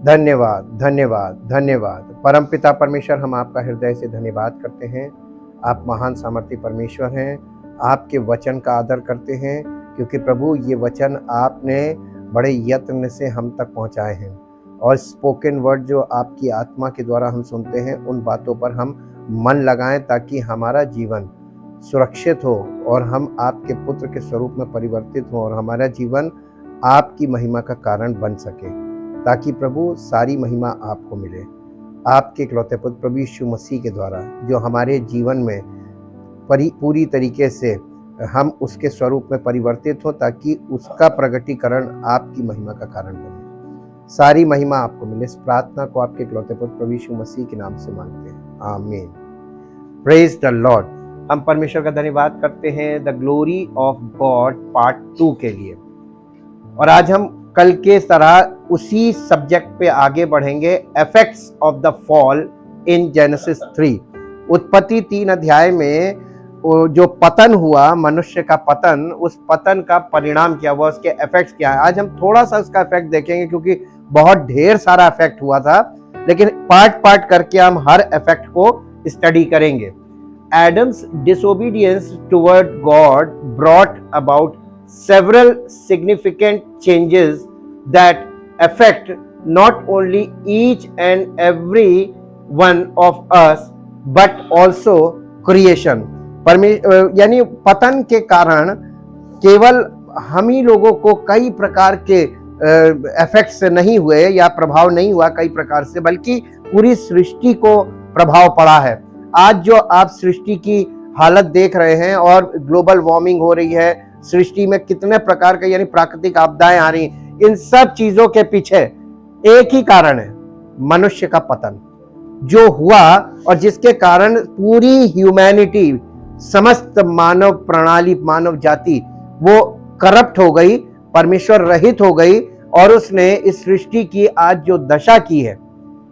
धन्यवाद, धन्यवाद, धन्यवाद। परमपिता परमेश्वर, हम आपका हृदय से धन्यवाद करते हैं। आप महान सामर्थी परमेश्वर हैं। आपके वचन का आदर करते हैं, क्योंकि प्रभु ये वचन आपने बड़े यत्न से हम तक पहुंचाए हैं। और स्पोकन वर्ड जो आपकी आत्मा के द्वारा हम सुनते हैं, उन बातों पर हम मन लगाएं, ताकि हमारा जीवन सुरक्षित हो और हम आपके पुत्र के स्वरूप में परिवर्तित हों और हमारा जीवन आपकी महिमा का कारण बन सके, ताकि प्रभु सारी महिमा आपको मिले। आपके इकलौते पुत्र प्रभु यीशु मसीह के द्वारा जो हमारे जीवन में पूरी तरीके से हम उसके स्वरूप में परिवर्तित हो, ताकि उसका प्रगटीकरण आपकी महिमा का कारण बने। सारी महिमा आपको मिले। इस प्रार्थना को आपके इकलौते पुत्र प्रभु यीशु मसीह के नाम से मांगते हैं, आमीन। Praise the Lord. हम परमेश्वर का धन्यवाद करते हैं the glory of God part 2 के लिए। और आज हम कल के तरह उसी सब्जेक्ट पे आगे बढ़ेंगे, effects of the fall in genesis 3। उत्पत्ति 3 अध्याय में जो पतन हुआ, मनुष्य का पतन, उस पतन का परिणाम क्या हुआ, उसके इफेक्ट्स क्या है। आज हम थोड़ा सा उसका इफेक्ट देखेंगे, क्योंकि बहुत ढेर सारा इफेक्ट हुआ था, लेकिन पार्ट पार्ट करके हम हर इफेक्ट को स्टडी करेंगे। Adam's disobedience toward God brought about several significant changes that affect not only each and every one of us but also creation। यानी पतन के कारण केवल हम ही लोगों को कई प्रकार के इफेक्ट्स नहीं हुए या प्रभाव नहीं हुआ कई प्रकार से, बल्कि पूरी सृष्टि को प्रभाव पड़ा है। आज जो आप सृष्टि की हालत देख रहे हैं और ग्लोबल वार्मिंग हो रही है, सृष्टि में कितने प्रकार के यानी प्राकृतिक आपदाएं आ रही, इन सब चीजों के पीछे एक ही कारण है, मनुष्य का पतन जो हुआ, और जिसके कारण पूरी ह्यूमैनिटी, समस्त मानव प्रणाली, मानव जाति वो करप्ट हो गई, परमेश्वर रहित हो गई, और उसने इस सृष्टि की आज जो दशा की है,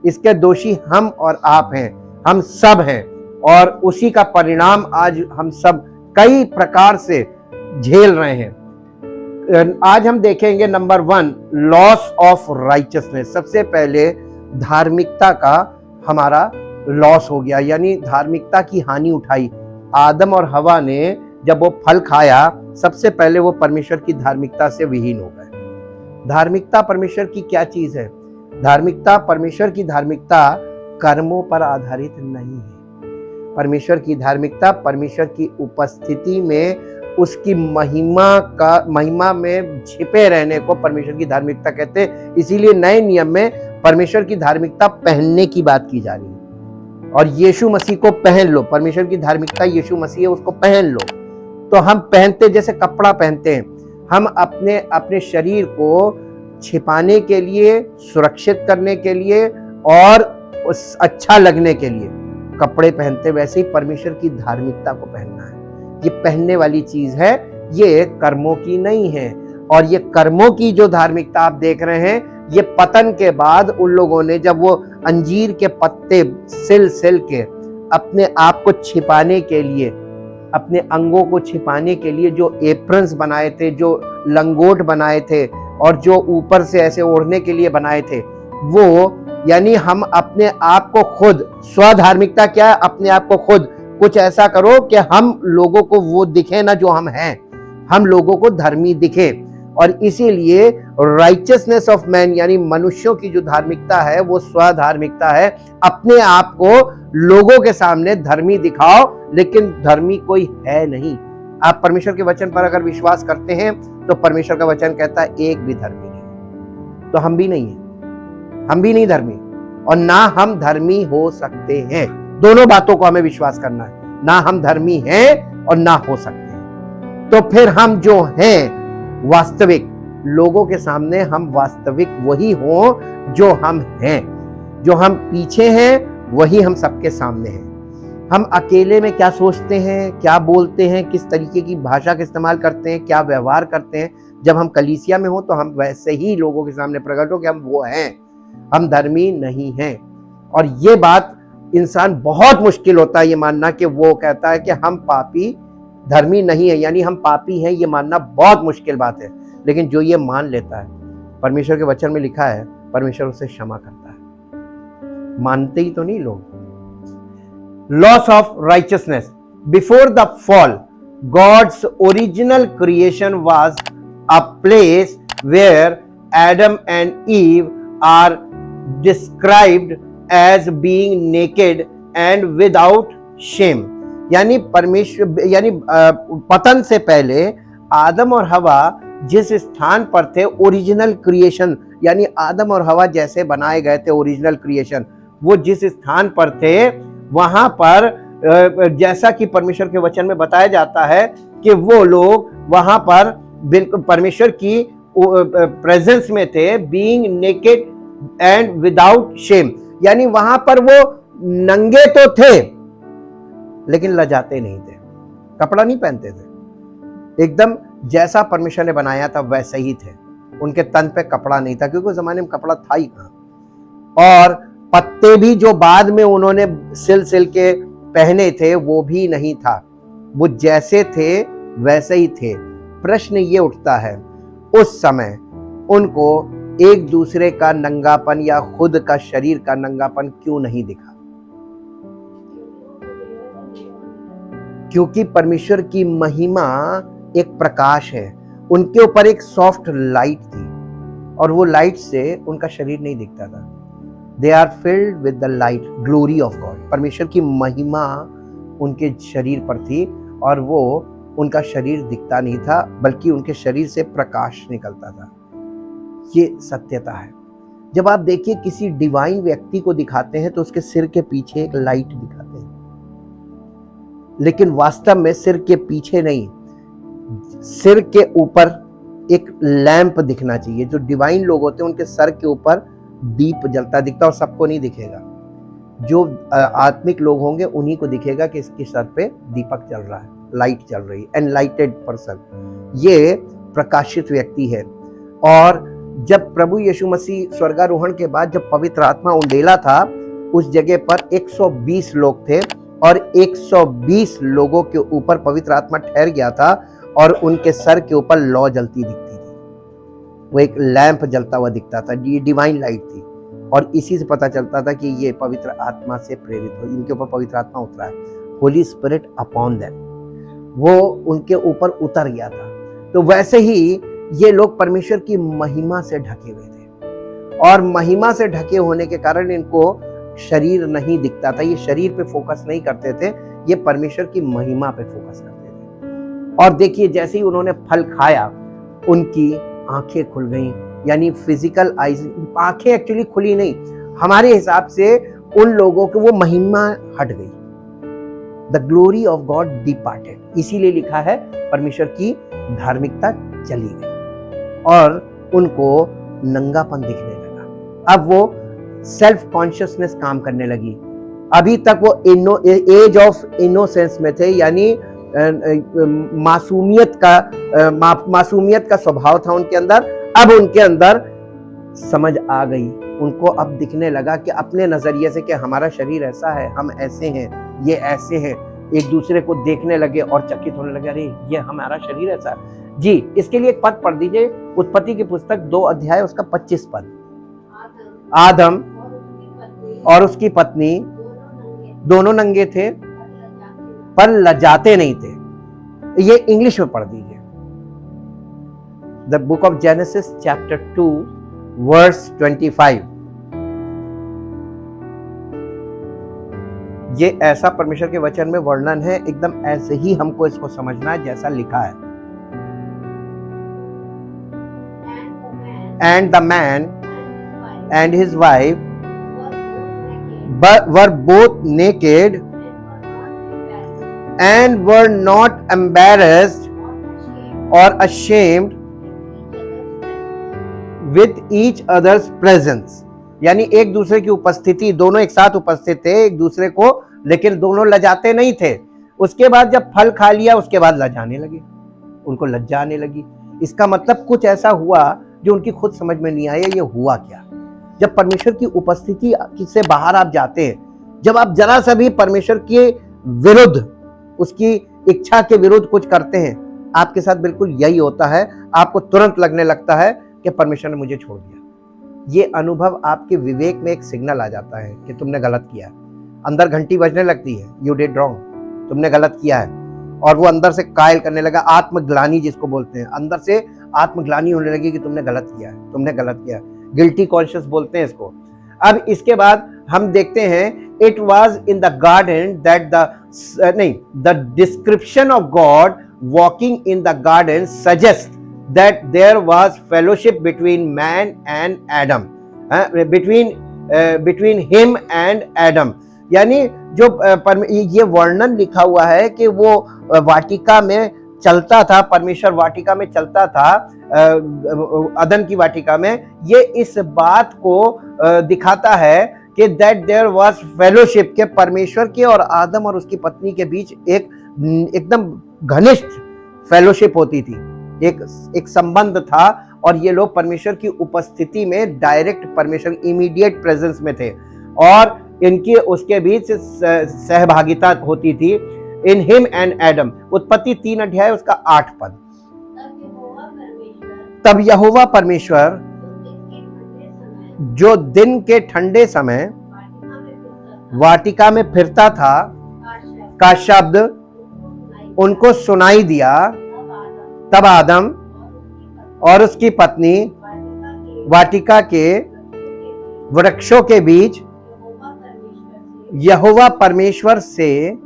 इसके दोषी हम और आप हैं, हम सब हैं। और उसी का परिणाम आज हम सब कई प्रकार से झेल रहे हैं। आज हम देखेंगे नंबर 1, लॉस ऑफ राइचियसनेस। सबसे पहले धार्मिकता का हमारा लॉस हो गया, यानी धार्मिकता की हानि उठाई। आदम और हवा ने जब वो फल खाया, सबसे पहले वो परमेश्वर की धार्मिकता से विहीन हो गए। धार्मिकता परमेश्वर की क्या चीज है? धार्मिकता, परमेश्वर की धार्मिकता कर्मों पर आधारित नहीं है। परमेश्वर की धार्मिकता परमेश्वर की उपस्थिति में उसकी महिमा में छिपे रहने को परमेश्वर की धार्मिकता कहते हैं। इसीलिए नए नियम में परमेश्वर की धार्मिकता पहनने की बात की जा रही है, और यीशु मसीह को पहन लो। परमेश्वर की धार्मिकता यीशु मसीह है, उसको पहन लो। तो हम पहनते, जैसे कपड़ा पहनते हैं, हम अपने शरीर को छिपाने के लिए, सुरक्षित करने के लिए और अच्छा लगने के लिए कपड़े पहनते, वैसे ही परमेश्वर की धार्मिकता को पहनना है। ये पहनने वाली चीज है, ये कर्मों की नहीं है। और ये कर्मों की जो धार्मिकता आप देख रहे हैं, ये पतन के बाद उन लोगों ने जब वो अंजीर के पत्ते सिल के अपने आप को छिपाने के लिए, अपने अंगों को छिपाने के लिए जो एप्रन्स बनाए थे, जो लंगोट बनाए थे और जो ऊपर से ऐसे ओढ़ने के लिए बनाए थे, वो यानी हम अपने आप को खुद, स्वधार्मिकता क्या है? अपने आप को खुद कुछ ऐसा करो कि हम लोगों को वो दिखे ना जो हम हैं, हम लोगों को धर्मी दिखे। और इसीलिए राइचियसनेस ऑफ मैन, यानी मनुष्यों की जो धार्मिकता है वो स्वधार्मिकता है। अपने आप को लोगों के सामने धर्मी दिखाओ, लेकिन धर्मी कोई है नहीं। आप परमेश्वर के वचन पर अगर विश्वास करते हैं तो परमेश्वर का वचन कहता है एक भी धर्मी नहीं। तो हम भी नहीं है, हम भी नहीं धर्मी, और ना हम धर्मी हो सकते हैं। दोनों बातों को हमें विश्वास करना है, ना हम धर्मी हैं और ना हो सकते हैं। तो फिर हम जो हैं वास्तविक, लोगों के सामने हम वास्तविक वही हो जो हम हैं। जो हम पीछे हैं वही हम सबके सामने हैं। हम अकेले में क्या सोचते हैं, क्या बोलते हैं, किस तरीके की भाषा का इस्तेमाल करते हैं, क्या व्यवहार करते हैं, जब हम कलीसिया में हो तो हम वैसे ही लोगों के सामने प्रकट हो कि हम वो हैं, हम धर्मी नहीं हैं। और ये बात इंसान बहुत मुश्किल होता है ये मानना कि वो कहता है कि हम पापी धर्मी नहीं है यानी हम पापी हैं, ये मानना बहुत मुश्किल बात है। लेकिन जो ये मान लेता है, परमेश्वर के वचन में लिखा है परमेश्वर उसे क्षमा करता है। मानते ही तो नहीं लोग। Loss of righteousness. Before the fall God's original creation was a place where Adam and Eve are described as being naked and without shame. यानी पतन से पहले आदम और हवा जिस स्थान पर थे, ओरिजिनल क्रिएशन यानी आदम और हवा जैसे बनाए गए थे ओरिजिनल क्रिएशन, वो जिस स्थान पर थे वहां पर जैसा कि परमेश्वर के वचन में बताया जाता है कि वो लोग वहां पर बिल्कुल परमेश्वर की प्रेजेंस में थे, being naked and without shame. यानी वहां पर वो नंगे तो थे लेकिन लजाते नहीं थे, कपड़ा नहीं पहनते थे, एकदम जैसा परमेश्वर ने बनाया था वैसे ही थे। उनके तन पे कपड़ा नहीं था क्योंकि उस जमाने में कपड़ा था ही कहां। और पत्ते भी जो बाद में उन्होंने सिल के पहने थे वो भी नहीं था, वो जैसे थे वैसे ही थे। प्रश्न ये उठता है उस समय उनको एक दूसरे का नंगापन या खुद का शरीर का नंगापन क्यों नहीं दिखा? क्योंकि परमेश्वर की महिमा एक प्रकाश है, उनके ऊपर एक सॉफ्ट लाइट थी और वो लाइट से उनका शरीर नहीं दिखता था। They are filled with the light glory of God. परमेश्वर की महिमा उनके शरीर पर थी और वो उनका शरीर दिखता नहीं था बल्कि उनके शरीर से प्रकाश निकलता था। ये सत्यता है। जब आप देखिए किसी डिवाइन व्यक्ति को दिखाते हैं तो उसके सिर के पीछे एक लाइट दिखाते हैं, लेकिन वास्तव में सिर के पीछे नहीं, सिर के ऊपर एक लैंप दिखना चाहिए। जो डिवाइन लोग होते हैं उनके सर के ऊपर दीप जलता दिखता और सबको नहीं दिखेगा। जो आत्मिक लोग होंगे उन्हीं को दिखेगा कि इसके सर पे दीपक जल रहा है, लाइट जल रही है। एनलाइटेड पर्सन, ये प्रकाशित व्यक्ति है। और जब प्रभु यीशु मसीह स्वर्गारोहण के बाद जब पवित्र आत्मा उंडेला था, उस जगह पर 120 लोग थे और 120 लोगों के ऊपर पवित्र आत्मा ठहर गया था और उनके सर के ऊपर लौ जलती दिखती थी। वो एक लैंप जलता हुआ दिखता था, ये डिवाइन लाइट थी। और इसी से पता चलता था कि ये पवित्र आत्मा से प्रेरित हो, इनके ऊपर पवित्र आत्मा उतरा है। होली स्पिरिट अपॉन देम, वो उनके ऊपर उतर गया था। तो वैसे ही ये लोग परमेश्वर की महिमा से ढके हुए थे और महिमा से ढके होने के कारण इनको शरीर नहीं दिखता था। ये शरीर पे फोकस नहीं करते थे, ये परमेश्वर की महिमा पे फोकस करते थे। और देखिए जैसे ही उन्होंने फल खाया उनकी आंखें खुल गईं, यानी फिजिकल आईज, आंखें एक्चुअली खुली नहीं, हमारे हिसाब से उन लोगों की वो महिमा हट गई। The glory of God departed. इसीलिए लिखा है परमेश्वर की धार्मिकता चली गई और उनको नंगापन दिखने लगा। अब वो सेल्फ कॉन्शियसनेस काम करने लगी। अभी तक वो एज ऑफ इनोसेंस में थे, यानी मासूमियत का स्वभाव था उनके अंदर। अब उनके अंदर समझ आ गई, उनको अब दिखने लगा कि अपने नजरिए से कि हमारा शरीर ऐसा है, हम ऐसे हैं, ये ऐसे हैं। एक दूसरे को देखने लगे और चकित होने लगे, अरे ये हमारा शरीर ऐसा है। जी, इसके लिए एक पद पढ़ दीजिए, उत्पत्ति की पुस्तक 2 अध्याय उसका 25 पद। आदम और उसकी पत्नी दोनों नंगे थे पर लजाते नहीं थे। ये इंग्लिश में पढ़ दीजिए। The book of Genesis chapter 2 verse 25। ये ऐसा परमेश्वर के वचन में वर्णन है, एकदम ऐसे ही हमको इसको समझना है जैसा लिखा है। And the man and his wife were both naked and were not embarrassed or ashamed with each other's presence। यानी एक दूसरे की उपस्थिति, दोनों एक साथ उपस्थित थे एक दूसरे को, लेकिन दोनों लजाते नहीं थे। उसके बाद जब फल खा लिया उसके बाद लजाने लगे, उनको लज्जा आने लगी। इसका मतलब कुछ ऐसा हुआ जो उनकी खुद समझ में नहीं आया, ये हुआ क्या। जब परमेश्वर की उपस्थिति से बाहर आप जाते हैं, जब आप जरा सा भी परमेश्वर के विरुद्ध, उसकी इच्छा के विरुद्ध कुछ करते हैं, आपके साथ बिल्कुल यही होता है। आपको तुरंत लगने लगता है कि परमेश्वर ने मुझे छोड़ दिया। ये अनुभव आपके विवेक में एक सिग्नल आ जाता है कि तुमने गलत किया है। अंदर घंटी बजने लगती है, यू डिड रॉन्ग, तुमने गलत किया है। और वो अंदर से कायल करने लगा, आत्मग्लानि जिसको बोलते हैं, अंदर से आत्मग्लानि होने लगी कि तुमने गलत किया है, तुमने गलत किया है। गिल्टी कॉन्शियस बोलते हैं इसको। अब इसके बाद हम देखते हैं, it was in the garden that the description of God walking in the garden suggest that there was fellowship between man and Adam, between him and Adam। यानी जो ये वर्णन लिखा हुआ है कि वो वाटिका में चलता था, परमेश्वर वाटिका में चलता था, अदन की वाटिका में। ये इस बात को दिखाता है कि that there was fellowship, के परमेश्वर के और आदम और उसकी पत्नी के बीच एक एकदम घनिष्ठ फेलोशिप होती थी, एक संबंध था। और ये लोग परमेश्वर की उपस्थिति में डायरेक्ट परमेश्वर इमीडिएट प्रेजेंस में थे और इनकी उसके बीच सहभागिता होती थी। इन हिम एंड एडम, उत्पत्ति 3 अध्याय उसका 8 पद। तब यहोवा परमेश्वर जो दिन के ठंडे समय वाटिका में फिरता था का शब्द उनको सुनाई दिया। तब आदम और उसकी पत्नी वाटिका के वृक्षों के बीच यहोवा परमेश्वर से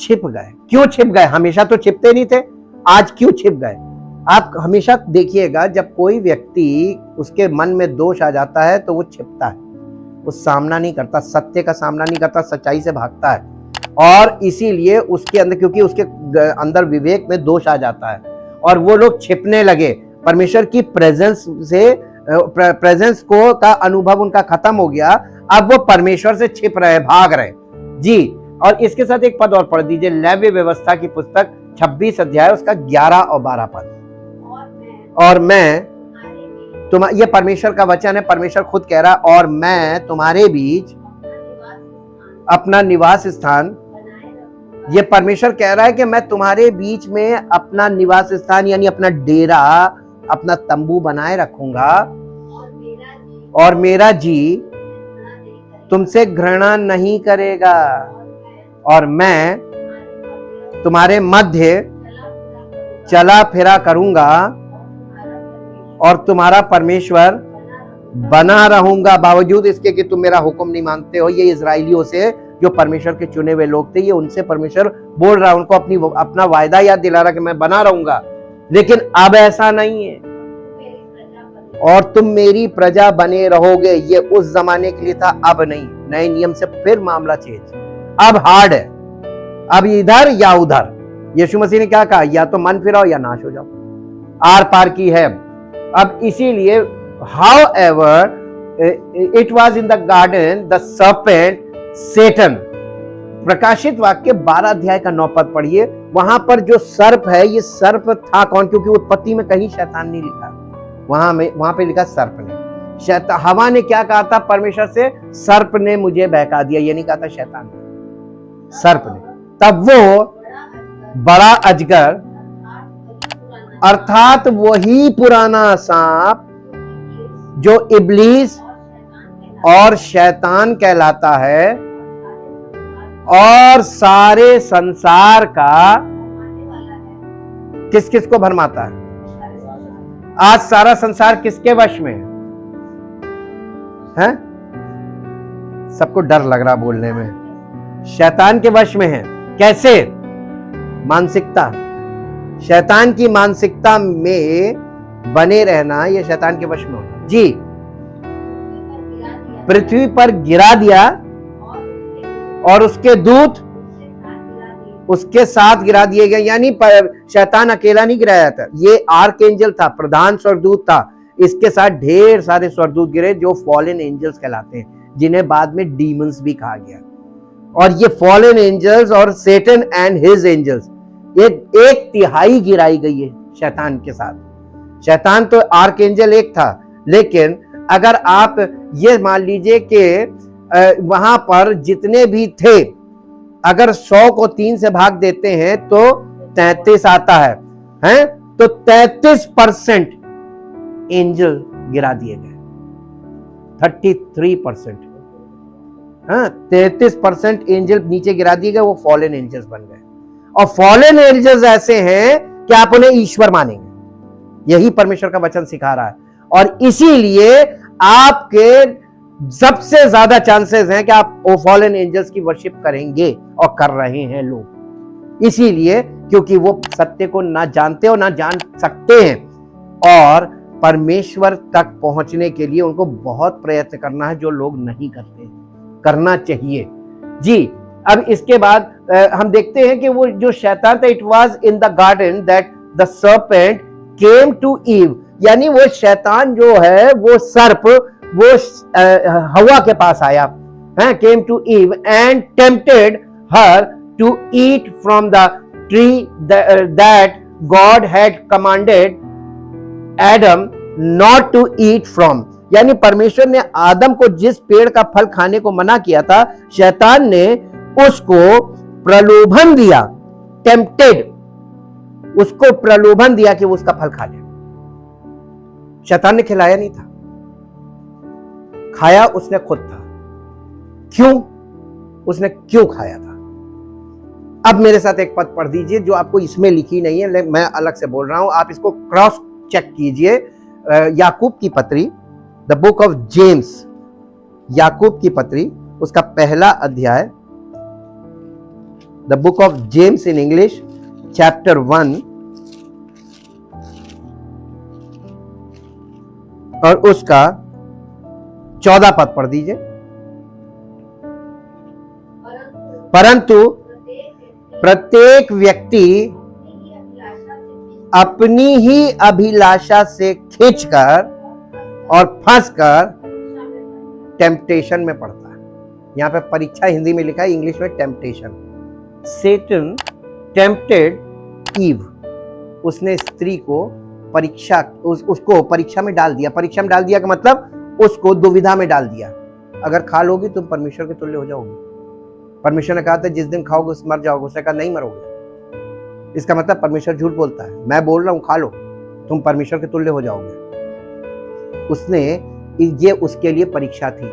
छिप गए। क्यों छिप गए? हमेशा तो छिपते नहीं थे, आज क्यों छिप गए? आप हमेशा देखिएगा, जब कोई व्यक्ति उसके मन में दोष आ जाता है तो वो छिपता है, वो सामना नहीं करता, सत्य का सामना नहीं करता, सच्चाई से भागता है। और इसीलिए उसके अंदर, क्योंकि उसके अंदर विवेक में दोष आ जाता है और वो लोग छिपने लगे। परमेश्वर की प्रेजेंस को का अनुभव उनका खत्म हो गया। अब वो परमेश्वर से छिप रहे, भाग रहे जी। और इसके साथ एक पद और पढ़ दीजिए, लेवी व्यवस्था की पुस्तक 26 अध्याय उसका 11 और 12 पद। और मैं ये परमेश्वर का वचन है, परमेश्वर खुद कह रहा, और मैं तुम्हारे बीच अपना निवास स्थान, ये परमेश्वर कह रहा है कि मैं तुम्हारे बीच में अपना निवास स्थान यानी अपना डेरा, अपना तंबू बनाए रखूंगा और मेरा जी तुमसे घृणा नहीं करेगा और मैं तुम्हारे मध्य चला फिरा करूंगा और तुम्हारा परमेश्वर बना रहूंगा। बावजूद इसके कि तुम मेरा हुक्म नहीं मानते हो। ये इजराइलियों से, जो परमेश्वर के चुने हुए लोग थे, ये उनसे परमेश्वर बोल रहा है, उनको अपना वायदा याद दिला रहा कि मैं बना रहूंगा। लेकिन अब ऐसा नहीं है, और तुम मेरी प्रजा बने रहोगे। ये उस जमाने के लिए था, अब नहीं। नए नियम से फिर मामला चेंज, अब हार्ड है, अब इधर या उधर। यीशु मसीह ने क्या कहा? या तो मन फिराओ या नाश हो जाओ, आर पार की है। अब इसीलिए however it was in the garden the serpent Satan. प्रकाशित वाक्य 12 अध्याय का 9 पद पढ़िए, वहां पर जो सर्प है, ये सर्प था कौन? क्योंकि उत्पत्ति में कहीं शैतान नहीं लिखा, वहां पे लिखा सर्प ने। शैतान, हवा ने क्या कहा था परमेश्वर से? सर्प ने मुझे बहका दिया। ये नहीं कहा था शैतान ने, सर्प ने। तब वो बड़ा अजगर अर्थात वही पुराना सांप जो इब्लीस और शैतान कहलाता है और सारे संसार का किस किस को भरमाता है? आज सारा संसार किसके वश में है? सबको डर लग रहा बोलने में। शैतान के वश में है। कैसे? मानसिकता, शैतान की मानसिकता में बने रहना, यह शैतान के वश में होना जी। पृथ्वी पर गिरा दिया और उसके दूत उसके साथ गिरा दिए गए। यानी शैतान अकेला नहीं गिराया था, ये आर्कएंजल था, प्रधान स्वर्गदूत था। इसके साथ ढेर सारे स्वर्गदूत गिरे जो फॉलन एंजल्स कहलाते हैं, जिन्हें बाद में डीमंस भी कहा गया। और ये फॉलन एंजल्स और सेटन एंड हिज एंजल्स, ये 1/3 गिराई गई है शैतान के साथ। शैतान तो आर्कएंजल एक था, लेकिन अगर आप ये मान लीजिए कि वहां पर जितने भी थे अगर 100 को 3 से भाग देते हैं तो 33 आता है, हैं? तो 33% एंजल गिरा दिए गए, 33%, हाँ, 33% एंजल नीचे गिरा दिए गए, वो फॉलन एंजल्स बन गए। और फॉलन एंजल्स ऐसे हैं कि आप उन्हें ईश्वर मानेंगे, यही परमेश्वर का वचन सिखा रहा है। और इसीलिए आपके सबसे ज्यादा चांसेस हैं कि आप वो फॉलन एंजल्स की वर्शिप करेंगे, और कर रहे हैं लोग, इसीलिए क्योंकि वो सत्य को ना जानते और ना जान सकते हैं, और परमेश्वर तक पहुंचने के लिए उनको बहुत प्रयत्न करना है, जो लोग नहीं करते, करना चाहिए जी। अब इसके बाद हम देखते हैं कि वो जो शैतान था, it was in the garden that the serpent came to Eve, यानी वो शैतान जो है, वो सर्प, वो हवा के पास आया, came to Eve and tempted her to eat from the tree that God had commanded Adam not to eat from, यानी परमेश्वर ने आदम को जिस पेड़ का फल खाने को मना किया था, शैतान ने उसको प्रलोभन दिया, टेम्प्टेड, उसको प्रलोभन दिया कि वो उसका फल खा ले। शैतान ने खिलाया नहीं था, खाया उसने खुद था। क्यों? उसने क्यों खाया था? अब मेरे साथ एक पद पढ़ दीजिए जो आपको इसमें लिखी नहीं है, मैं अलग से बोल रहा हूं, आप इसको क्रॉस चेक कीजिए। याकूब की पत्री, द बुक ऑफ जेम्स, याकूब की पत्री, उसका पहला अध्याय, the book of James in English, chapter 1 और उसका 14 पद पढ़ दीजिए। परंतु प्रत्येक व्यक्ति अपनी ही अभिलाषा से खींचकर और फंसकर टेम्पटेशन में पड़ता है। यहां पे परीक्षा हिंदी में लिखा है, इंग्लिश में टेम्पटेशन। सेटन टेम्प्टेड ईव, उसने स्त्री को परीक्षा, उसको परीक्षा में डाल दिया। परीक्षा में डाल दिया का मतलब उसको दुविधा में डाल दिया, अगर खा लोगी तुम परमेश्वर के तुल्य हो जाओगे। परमेश्वर ने कहा था जिस दिन खाओगे मर जाओगे, उसने कहा नहीं मरोगे। इसका मतलब परमेश्वर झूठ बोलता है, मैं बोल रहा हूं खा लो तुम परमेश्वर के तुल्य हो जाओगे। उसने, ये उसके लिए परीक्षा थी,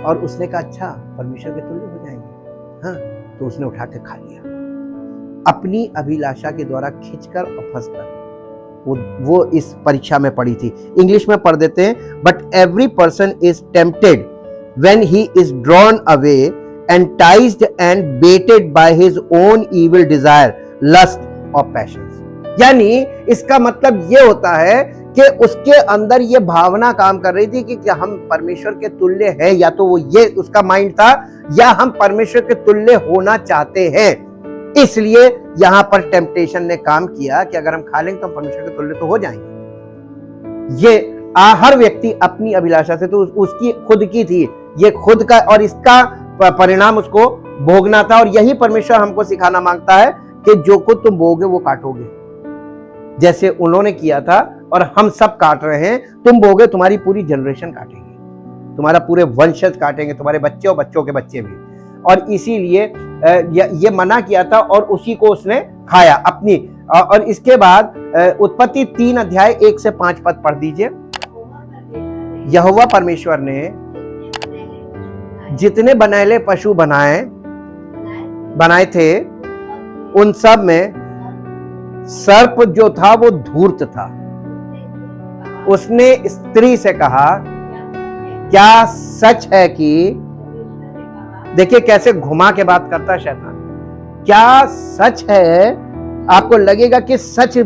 और उसने कहा अच्छा परमेश्वर के तुल्य हो जाएंगे, हाँ, तो उसने उठा के खा लिया, अपनी अभिलाषा के द्वारा खींचकर और फंसकर। वो इस परीक्षा में पड़ी थी। इंग्लिश में पढ़ देते हैं, but every person is tempted when he is drawn away, enticed and baited by his own evil desire, lust और पैशंस। यानी इसका मतलब ये होता है कि उसके अंदर ये भावना काम कर रही थी कि क्या हम परमेश्वर के तुल्य हैं, या तो वो ये उसका माइंड था, या हम परमेश्वर के तुल्य होना चाहते हैं। इसलिए यहां पर टेम्पटेशन ने काम किया कि अगर हम खा लेंगे तो हम परमेश्वर के तुल्य तो हो जाएंगे। ये हर व्यक्ति अपनी अभिलाषा से, तो उसकी खुद की थी, ये खुद का, और इसका परिणाम उसको भोगना था। और यही परमेश्वर हमको सिखाना मांगता है कि जो कुछ तुम बोगे वो काटोगे, जैसे उन्होंने किया था और हम सब काट रहे हैं। तुम बोगे, तुम्हारी पूरी जनरेशन काटेंगे, तुम्हारा पूरे वंशज काटेंगे, तुम्हारे बच्चे और बच्चों के बच्चे भी। और इसीलिए ये मना किया था और उसी को उसने खाया अपनी। और इसके बाद उत्पत्ति 3 अध्याय 1 से 5 पद पढ़ दीजिए। यहोवा परमेश्वर ने जितने बनैले पशु बनाए थे, उन सब में सर्प जो था वो धूर्त था। उसने स्त्री से कहा, क्या सच है कि, देखिए कैसे घुमा के बात करता शैतान, क्या सच है? आपको लगेगा कि सच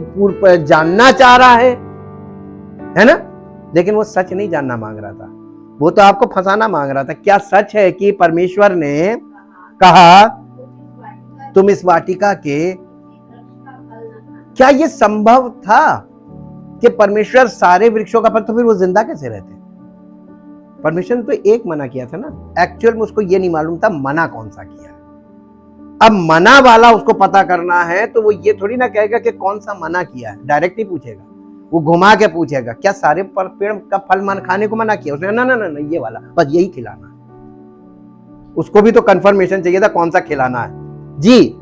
जानना चाह रहा है ना? लेकिन वो सच नहीं जानना मांग रहा था, वो तो आपको फंसाना मांग रहा था। क्या सच है कि परमेश्वर ने कहा तुम इस वाटिका के, क्या ये संभव था कि परमेश्वर सारे वृक्षों का फल, तो फिर वो जिंदा कैसे रहते? परमेश्वर ने तो एक मना किया था ना, एक्चुअल में उसको ये नहीं मालूम था मना कौन सा किया। अब मना वाला उसको पता करना है, तो वो ये थोड़ी ना कहेगा कि कौन सा मना किया है, डायरेक्ट ही पूछेगा, वो घुमा के पूछेगा, क्या सारे पेड़ का फल खाने को मना किया? उसने ना ना ना ना, ये वाला बस यही खिलाना है। उसको भी तो कंफर्मेशन चाहिए था कौन सा खिलाना है। जी,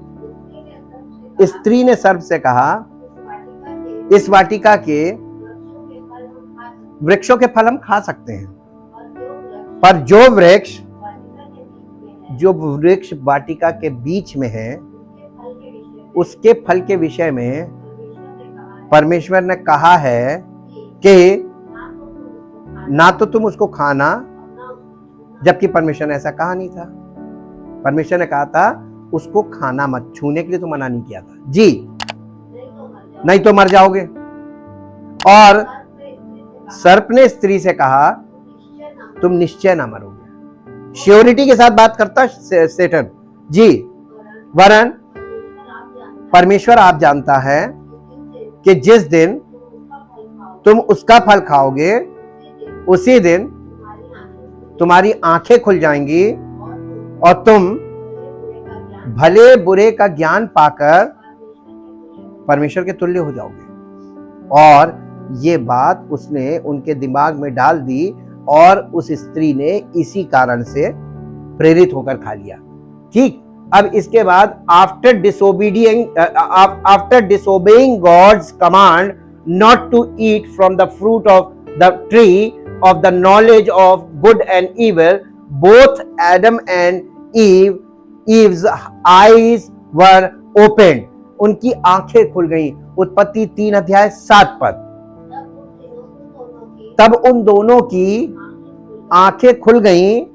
स्त्री ने सर्प से कहा, इस वाटिका के वृक्षों के फल हम खा सकते हैं, पर जो वृक्ष वाटिका के बीच में है, उसके फल के विषय में परमेश्वर ने कहा है कि ना तो तुम उसको खाना, जबकि परमेश्वर ने ऐसा कहा नहीं था। परमेश्वर ने कहा था उसको खाना मत, छूने के लिए तो मना नहीं किया था जी, नहीं तो मर जाओगे। और सर्प ने स्त्री से कहा तुम निश्चय ना मरोगे। श्योरिटी के साथ बात करता सेटन जी, वरन परमेश्वर आप जानता है कि जिस दिन तुम उसका फल खाओगे उसी दिन तुम्हारी आंखें खुल जाएंगी और तुम भले बुरे का ज्ञान पाकर परमेश्वर के तुल्य हो जाओगे। और ये बात उसने उनके दिमाग में डाल दी और उस स्त्री ने इसी कारण से प्रेरित होकर खा लिया। ठीक, अब इसके बाद after disobeying God's command not to eat from the fruit of the tree of the knowledge of good and evil, both Adam and Eve's eyes were opened. उनकी आंखें खुल गई। उत्पत्ति 3:7 तब उन दोनों की आंखें खुल गईं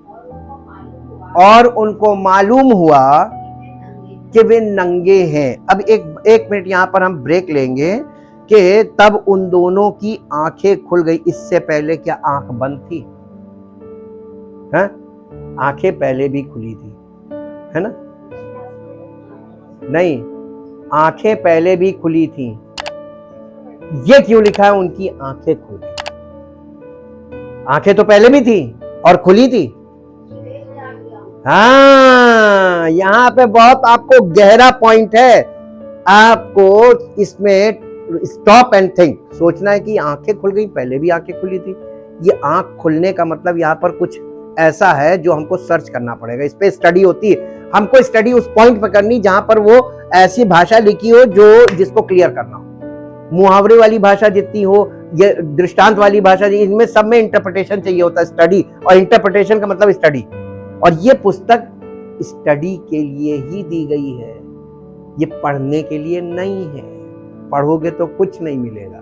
और उनको मालूम हुआ कि वे नंगे हैं। अब एक मिनट यहां पर हम ब्रेक लेंगे कि तब उन दोनों की आंखें खुल गई। इससे पहले क्या आंख बंद थी? है? आंखें पहले भी खुली थी, है ना? नहीं, आंखें पहले भी खुली थी। ये क्यों लिखा है उनकी आंखें खुल गई? आंखें तो पहले भी थी और खुली थी। हाँ, यहां पे बहुत आपको गहरा पॉइंट है। आपको इसमें स्टॉप एंड थिंक, सोचना है कि आंखें खुल गई, पहले भी आंखें खुली थी। ये आंख खुलने का मतलब यहाँ पर कुछ ऐसा है जो हमको सर्च करना पड़ेगा। इस पे स्टडी होती है। हमको स्टडी उस पॉइंट पर करनी जहां पर वो ऐसी भाषा लिखी हो जो जिसको क्लियर करना हो। मुहावरे वाली भाषा जितनी हो, ये दृष्टांत वाली भाषा, इनमें सब में इंटरप्रिटेशन चाहिए होता है। स्टडी और इंटरप्रिटेशन का मतलब स्टडी। और ये पुस्तक स्टडी के लिए ही दी गई है, ये पढ़ने के लिए नहीं है। पढ़ोगे तो कुछ नहीं मिलेगा,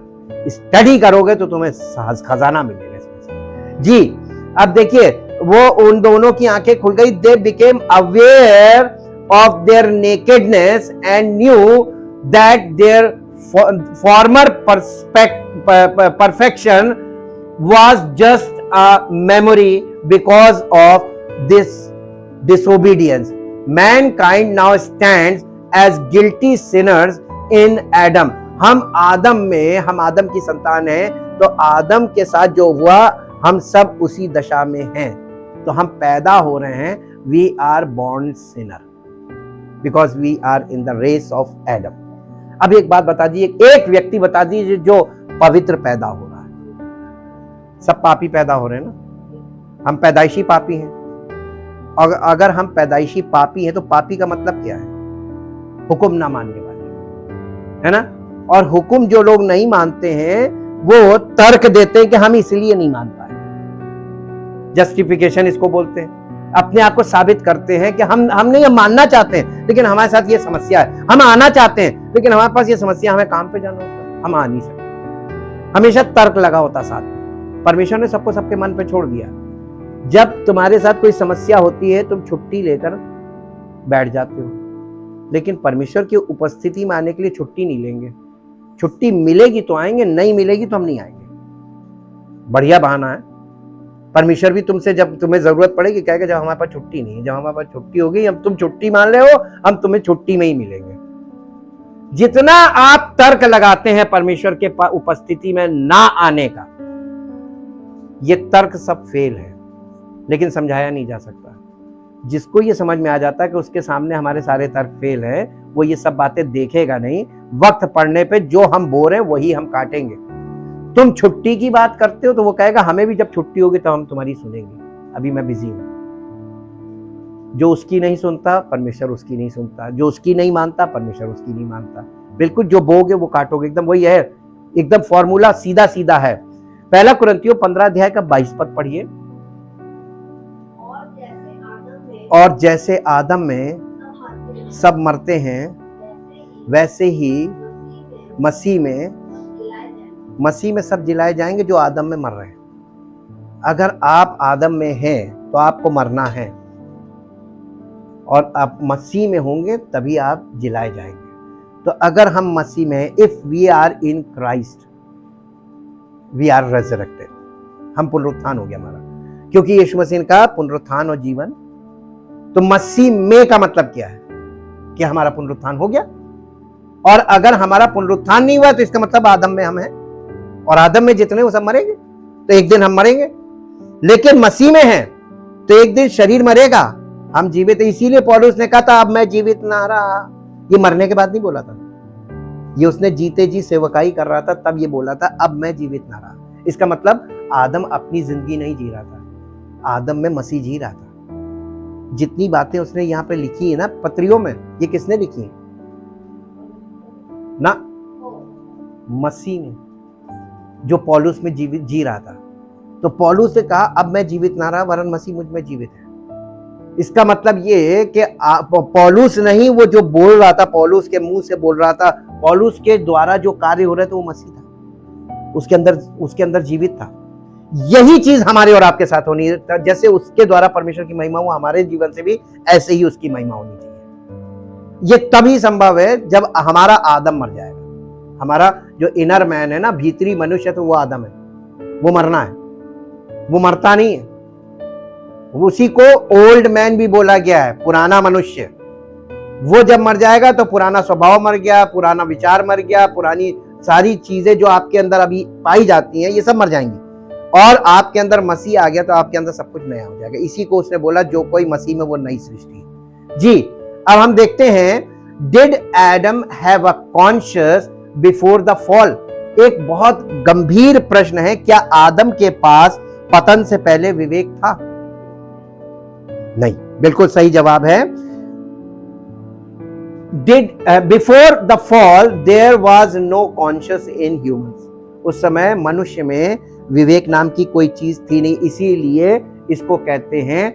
स्टडी करोगे तो तुम्हें खजाना मिलेगा इसमें जी। अब देखिए, वो उन दोनों की आंखें खुल गई। They became aware of their nakedness and knew that their former perfection was just a memory because of this disobedience. Mankind now stands as guilty sinners in Adam. हम आदम की संतान हैं, तो आदम के साथ जो हुआ हम सब उसी दशा में हैं। तो हम पैदा हो रहे हैं, we are born sinner because we are in the race of Adam. अब एक बात बता दीजिए, एक व्यक्ति बता दीजिए जो पवित्र पैदा हो रहा है। सब पापी पैदा हो रहे हैं ना, हम पैदाइशी पापी हैं। और अगर हम पैदाइशी पापी हैं तो पापी का मतलब क्या है? हुक्म ना मानने वाले, है ना? और हुक्म जो लोग नहीं मानते हैं वो तर्क देते हैं कि हम इसलिए नहीं मान पाए। जस्टिफिकेशन इसको बोलते हैं। अपने आप को साबित करते हैं कि हम नहीं, हम मानना चाहते हैं लेकिन हमारे साथ ये समस्या है। हम आना चाहते हैं लेकिन हमारे पास ये समस्या, हमें काम पे जाना होता है, हम आ नहीं सकते। हमेशा तर्क लगा होता साथ में। परमेश्वर ने सबको सबके मन पे छोड़ दिया। जब तुम्हारे साथ कोई समस्या होती है तुम छुट्टी लेकर बैठ जाते हो, लेकिन परमेश्वर की उपस्थिति में आने के लिए छुट्टी नहीं लेंगे। छुट्टी मिलेगी तो आएंगे, नहीं मिलेगी तो हम नहीं आएंगे। बढ़िया बहाना है। परमेश्वर भी तुमसे जब तुम्हें जरूरत पड़ेगी कहेगा जब हमारे पास छुट्टी नहीं है, जब हमारे पास छुट्टी होगी, हम तुम छुट्टी मान रहे हो, हम तुम्हें छुट्टी में ही मिलेंगे। जितना आप तर्क लगाते हैं परमेश्वर के उपस्थिति में ना आने का, ये तर्क सब फेल है, लेकिन समझाया नहीं जा सकता। जिसको ये समझ में आ जाता है कि उसके सामने हमारे सारे तर्क फेल है, वो ये सब बातें देखेगा नहीं। वक्त पड़ने पे जो हम बोल रहे हैं वही हम काटेंगे। तुम छुट्टी की बात करते हो तो वो कहेगा हमें भी जब छुट्टी होगी तो हम तुम्हारी सुनेंगे, अभी मैं बिजी हूं। जो उसकी नहीं सुनता परमेश्वर उसकी नहीं सुनता, जो उसकी नहीं मानता परमेश्वर उसकी नहीं मानता। बिल्कुल जो बोगे वो काटोगे, एकदम वही है, एकदम फॉर्मूला सीधा सीधा है। पहला कुरिन्थियों 15 अध्याय का 22 पद पढ़िए। और जैसे आदम में सब मरते हैं वैसे ही मसीह में सब जिलाए जाएंगे जो आदम में मर रहे हैं। अगर आप आदम में हैं तो आपको मरना है, और आप मसीह में होंगे तभी आप जिलाए जाएंगे। तो अगर हम मसीह में हैं, if we are in Christ we are resurrected, हम पुनरुत्थान हो गया हमारा, क्योंकि यीशु मसीह का पुनरुत्थान और जीवन। तो मसीह में का मतलब क्या है कि हमारा पुनरुत्थान हो गया, और अगर हमारा पुनरुत्थान नहीं हुआ तो इसका मतलब आदम में हम हैं, और आदम में जितने वो सब मरेंगे, तो एक दिन हम मरेंगे। लेकिन मसीह में हैं तो एक दिन शरीर मरेगा, हम जीवित। इसीलिए पौलुस ने कहा था अब मैं जीवित ना रहा, ये मरने के बाद नहीं बोला था, ये उसने जीते जी सेवकाई कर रहा था तब ये बोला था अब मैं जीवित ना रहा। इसका मतलब आदम अपनी जिंदगी नहीं जी रहा था, आदम में मसीह जी रहा था। जितनी बातें उसने यहाँ पे लिखी है ना पत्रियों में, ये किसने लिखी है ना? मसीह ने, जो पौलुस में जीवित जी रहा था। तो पौलुस ने कहा अब मैं जीवित ना रहा वरन मसीह मुझ में जीवित है। इसका मतलब ये कि पौलुस नहीं, वो जो बोल रहा था, पौलुस के मुंह से बोल रहा था, पौलुस के द्वारा जो कार्य हो रहे थे वो मसीह था, उसके अंदर जीवित था। यही चीज हमारे और आपके साथ होनी है। जैसे उसके द्वारा परमेश्वर की महिमा हो, हमारे जीवन से भी ऐसे ही उसकी महिमा होनी चाहिए। ये तभी संभव है जब हमारा आदम मर जाएगा। हमारा जो इनर मैन है ना, भीतरी मनुष्य, तो वो आदम है, वो मरना है, वो मरता नहीं है। उसी को ओल्ड मैन भी बोला गया है, पुराना मनुष्य। वो जब मर जाएगा तो पुराना स्वभाव मर गया, पुराना विचार मर गया, पुरानी सारी चीजें जो आपके अंदर अभी पाई जाती हैं ये सब मर जाएंगी, और आपके अंदर मसीह आ गया तो आपके अंदर सब कुछ नया हो जाएगा। इसी को उसने बोला जो कोई मसीह में वो नई सृष्टि है। जी, अब हम देखते हैं, did Adam have a conscious before the fall? एक बहुत गंभीर प्रश्न है, क्या आदम के पास पतन से पहले विवेक था? नहीं, बिल्कुल सही जवाब है। Did before the fall there was no conscious in humans. उस समय मनुष्य में विवेक नाम की कोई चीज थी नहीं, इसीलिए इसको कहते हैं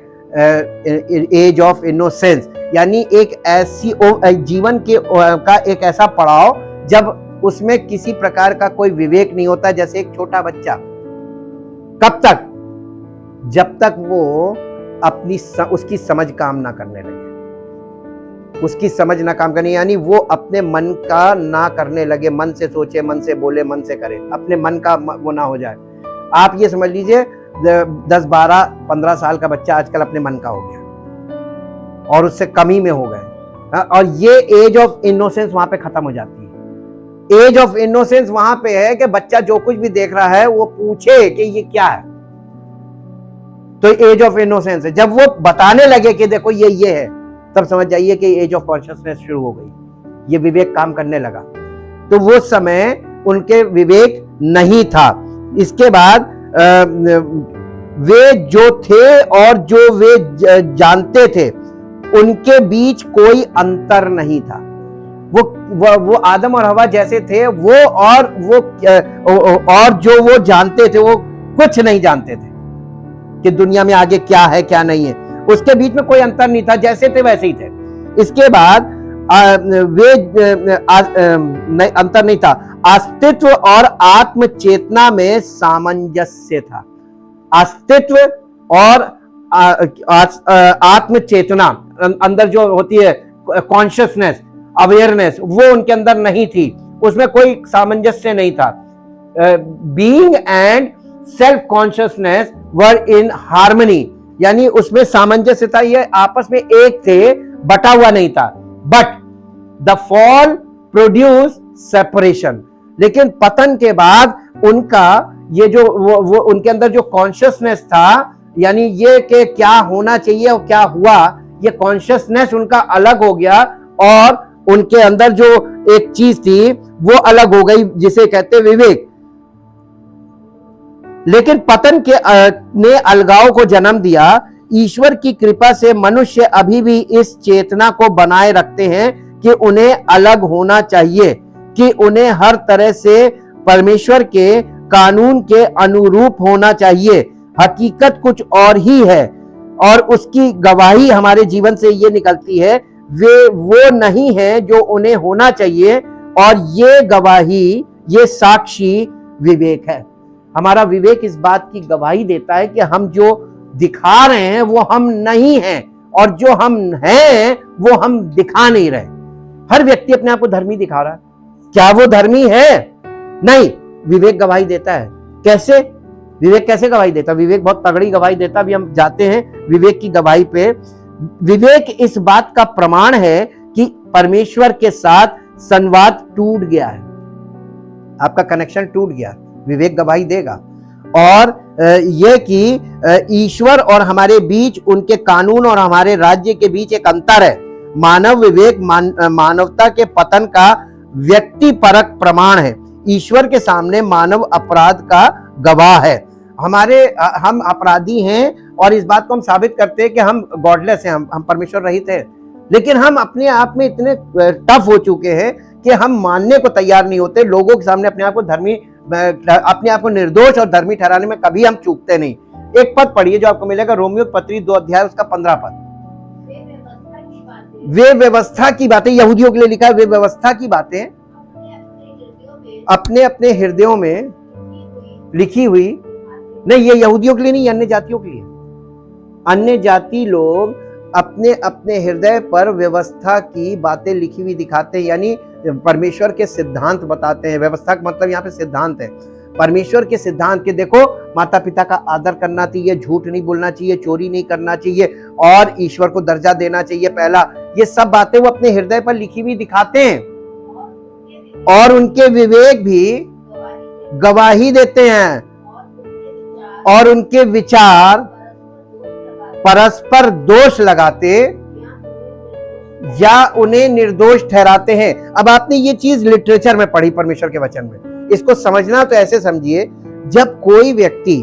एज ऑफ इनोसेंस, यानी एक ऐसी जीवन के का एक ऐसा पड़ाव जब उसमें किसी प्रकार का कोई विवेक नहीं होता। जैसे एक छोटा बच्चा, कब तक? जब तक वो उसकी समझ काम ना करने लगे, उसकी समझ ना काम करने, यानी वो अपने मन का ना करने लगे, मन से सोचे, मन से बोले, मन से करे, अपने मन का वो ना हो जाए। आप ये समझ लीजिए 10, 12, 15 साल का बच्चा आजकल अपने मन का हो गया और उससे कमी में हो गए, और ये एज ऑफ इनोसेंस वहां पे खत्म हो जाती है। एज ऑफ इनोसेंस वहां पे है कि बच्चा जो कुछ भी देख रहा है वो पूछे कि ये क्या है। तो एज ऑफ इनोसेंस है। जब वो बताने लगे कि देखो ये है, तब समझ जाइए कि एज ऑफ कॉन्शियसनेस शुरू हो गई, ये विवेक काम करने लगा। तो वो समय उनके विवेक नहीं था। इसके बाद वे जो थे और जो वे जानते थे उनके बीच कोई अंतर नहीं था। वो आदम और हवा जैसे थे, वो और जो वो जानते थे वो कुछ नहीं जानते थे कि दुनिया में आगे क्या है क्या नहीं है। उसके बीच में कोई अंतर नहीं था, जैसे थे वैसे ही थे। इसके बाद अंतर नहीं था, अस्तित्व और आत्म चेतना में सामंजस्य था। अस्तित्व और आत्म चेतना अंदर जो होती है, कॉन्शियसनेस, अवेयरनेस, वो उनके अंदर नहीं थी, उसमें कोई सामंजस्य नहीं था। Being and self consciousness were in harmony, यानी उसमें सामंजस्य था, ये आपस में एक थे, बटा हुआ नहीं था। But the fall produce separation, लेकिन पतन के बाद उनका ये जो वो उनके अंदर जो कॉन्शियसनेस था, यानी ये कि क्या होना चाहिए और क्या हुआ, ये कॉन्शियसनेस उनका अलग हो गया, और उनके अंदर जो एक चीज थी वो अलग हो गई, जिसे कहते विवेक। लेकिन पतन के ने अलगाव को जन्म दिया, ईश्वर की कृपा से मनुष्य अभी भी इस चेतना को बनाए रखते हैं कि उन्हें अलग होना चाहिए, कि उन्हें हर तरह से परमेश्वर के कानून के अनुरूप होना चाहिए। हकीकत कुछ और ही है और उसकी गवाही हमारे जीवन से ये निकलती है, वे वो नहीं है जो उन्हें होना चाहिए। और ये गवाही, ये साक्षी विवेक है। हमारा विवेक इस बात की गवाही देता है कि हम जो दिखा रहे हैं वो हम नहीं हैं, और जो हम हैं वो हम दिखा नहीं रहे। हर व्यक्ति अपने आप को धर्मी दिखा रहा है, क्या वो धर्मी है? नहीं। विवेक गवाही देता है। कैसे? विवेक कैसे गवाही देता? विवेक बहुत तगड़ी गवाही देता। अभी हम जाते हैं विवेक की गवाही पे। विवेक इस बात का प्रमाण है कि परमेश्वर के साथ संवाद टूट गया है, आपका कनेक्शन टूट गया। विवेक गवाही देगा। और यह कि ईश्वर और हमारे बीच, उनके कानून और हमारे राज्य के बीच एक अंतर है। मानव विवेक मानवता के पतन का व्यक्तिपरक प्रमाण है। ईश्वर के सामने मानव अपराध का गवाह है। हम अपराधी हैं और इस बात को हम साबित करते हैं कि हम गॉडलेस हैं, हम परमेश्वर रहित हैं। लेकिन हम अपने आप में इतने टफ हो चुके हैं कि हम मानने को तैयार नहीं होते। लोगों के सामने अपने आप को धर्मी, अपने आप को निर्दोष और धर्मी ठहराने में कभी हम चूकते नहीं। एक पद पढ़िए जो आपको मिलेगा, रोमियो पत्री 2 अध्याय उसका 15 पद। वे व्यवस्था की बातें, यहूदियों के लिए लिखा है, वे व्यवस्था की बातें अपने अपने हृदयों में लिखी हुई। नहीं, ये यहूदियों के लिए नहीं, अन्य जातियों के लिए। अन्य जाति लोग अपने अपने हृदय पर व्यवस्था की बातें लिखी हुई दिखाते हैं, यानी परमेश्वर के सिद्धांत बताते हैं। व्यवस्था का मतलब यहाँ पे सिद्धांत है, परमेश्वर के सिद्धांत के। देखो, माता पिता का आदर करना चाहिए, झूठ नहीं बोलना चाहिए, चोरी नहीं करना चाहिए, और ईश्वर को दर्जा देना चाहिए पहला। ये सब बातें वो अपने हृदय पर लिखी हुई दिखाते हैं, और उनके विवेक भी गवाही देते हैं, और उनके विचार परस्पर दोष लगाते या उन्हें निर्दोष ठहराते हैं। अब आपने ये चीज लिटरेचर में पढ़ी, परमेश्वर के वचन में। इसको समझना तो ऐसे समझिए, जब कोई व्यक्ति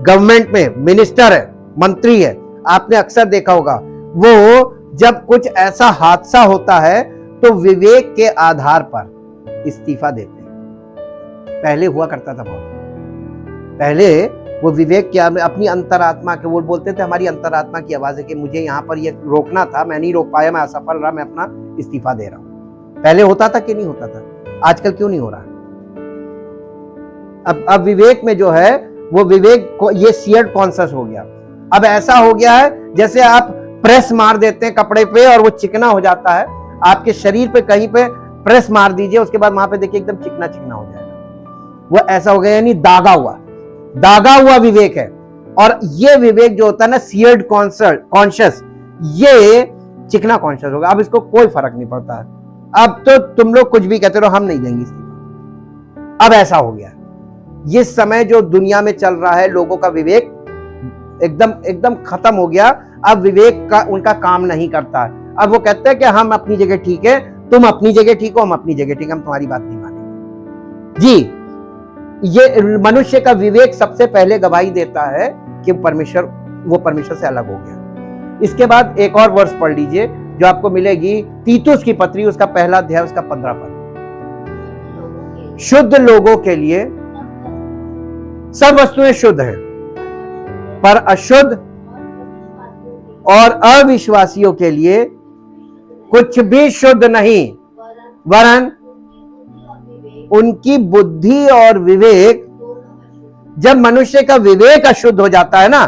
गवर्नमेंट में मिनिस्टर है, मंत्री है, आपने अक्सर देखा होगा, वो जब कुछ ऐसा हादसा होता है तो विवेक के आधार पर इस्तीफा देते हैं। पहले हुआ करता था बहुत। पहले वो विवेक क्या, अपनी अंतरात्मा के, वो बोलते थे हमारी अंतरात्मा की आवाज है कि मुझे यहाँ पर ये रोकना था, मैं नहीं रोक पाया, मैं असफल रहा, मैं अपना इस्तीफा दे रहा हूं। पहले होता था कि नहीं होता था? आजकल क्यों नहीं हो रहा? अब विवेक में जो है वो विवेक को, ये सियर्ड कॉन्शस हो गया। अब ऐसा हो गया है जैसे आप प्रेस मार देते हैं कपड़े पे और वो चिकना हो जाता है। आपके शरीर पे कहीं पे प्रेस मार दीजिए, उसके बाद वहां पे देखिए एकदम चिकना चिकना हो जाएगा। वो ऐसा हो गया, यानी दागा हुआ विवेक है। और ये विवेक जो होता है ना, सियर्ड कॉन्शियस, ये चिकना कॉन्शियस होगा। अब इसको कोई फर्क नहीं पड़ता है। अब तो तुम लोग कुछ भी कहते रहो, हम नहीं देंगे इस्तीफा। अब ऐसा हो गया। ये समय जो दुनिया में चल रहा है, लोगों का विवेक एकदम खत्म हो गया। अब विवेक का उनका काम नहीं करता है। अब वो कहते हैं कि हम अपनी जगह ठीक है, तुम अपनी जगह ठीक हो, हम अपनी जगह ठीक है, हम तुम्हारी बात नहीं मानेंगे। जी, ये मनुष्य का विवेक सबसे पहले गवाही देता है कि वो परमेश्वर से अलग हो गया। इसके बाद एक और वर्ष पढ़ लीजिए जो आपको मिलेगी, तीतुस की पत्री, उसका पहला अध्याय, उसका 15 पद। शुद्ध लोगों के लिए सब वस्तुएं शुद्ध है, पर अशुद्ध और अविश्वासियों के लिए कुछ भी शुद्ध नहीं, वरन उनकी बुद्धि और विवेक। जब मनुष्य का विवेक अशुद्ध हो जाता है ना,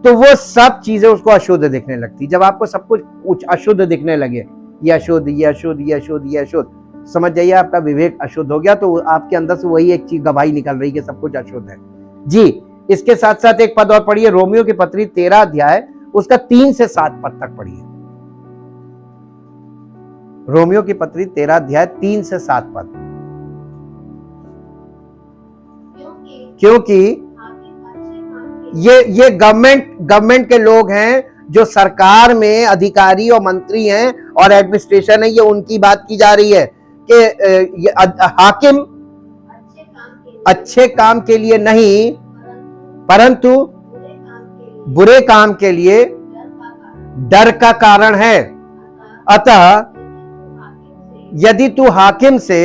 तो वो सब चीजें उसको अशुद्ध दिखने लगती। जब आपको सब कुछ अशुद्ध दिखने लगे, ये अशुद्ध, ये अशुद्ध, ये अशुद्ध, ये अशुद्ध, समझ जाइए आपका विवेक अशुद्ध हो गया। तो आपके अंदर से वही एक चीज गवाही निकल रही है कि सब कुछ अशुद्ध है। जी, इसके साथ साथ एक पद और पढ़िए, रोमियो की पत्री 13 अध्याय, उसका 3 से 7 पद तक पढ़िए। रोमियो की पत्री 13 अध्याय 3 से 7 पद। क्योंकि ये गवर्नमेंट के लोग हैं, जो सरकार में अधिकारी और मंत्री हैं और एडमिनिस्ट्रेशन है, ये उनकी बात की जा रही है कि हाकिम अच्छे काम के लिए नहीं, परंतु बुरे काम के लिए डर का कारण है। अतः यदि तू हाकिम से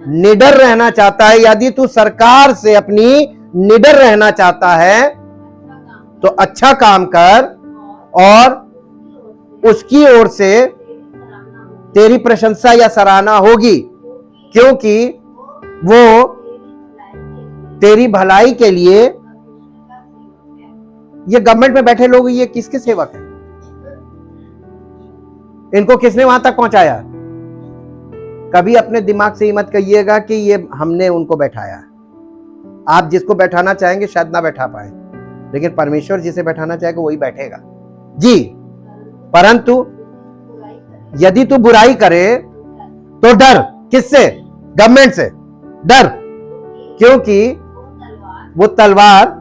निडर रहना चाहता है, यदि तू सरकार से अपनी निडर रहना चाहता है, तो अच्छा काम कर और उसकी ओर से तेरी प्रशंसा या सराहना होगी, क्योंकि वो तेरी भलाई के लिए। ये गवर्नमेंट में बैठे लोग ये किसके सेवक हैं? इनको किसने वहां तक पहुंचाया? कभी अपने दिमाग से ही मत कहिएगा कि ये हमने उनको बैठाया। आप जिसको बैठाना चाहेंगे शायद ना बैठा पाए, लेकिन परमेश्वर जिसे बैठाना चाहेगा वही बैठेगा जी। परंतु यदि तू बुराई करे तो डर। किससे? गवर्नमेंट से डर, क्योंकि वो तलवार,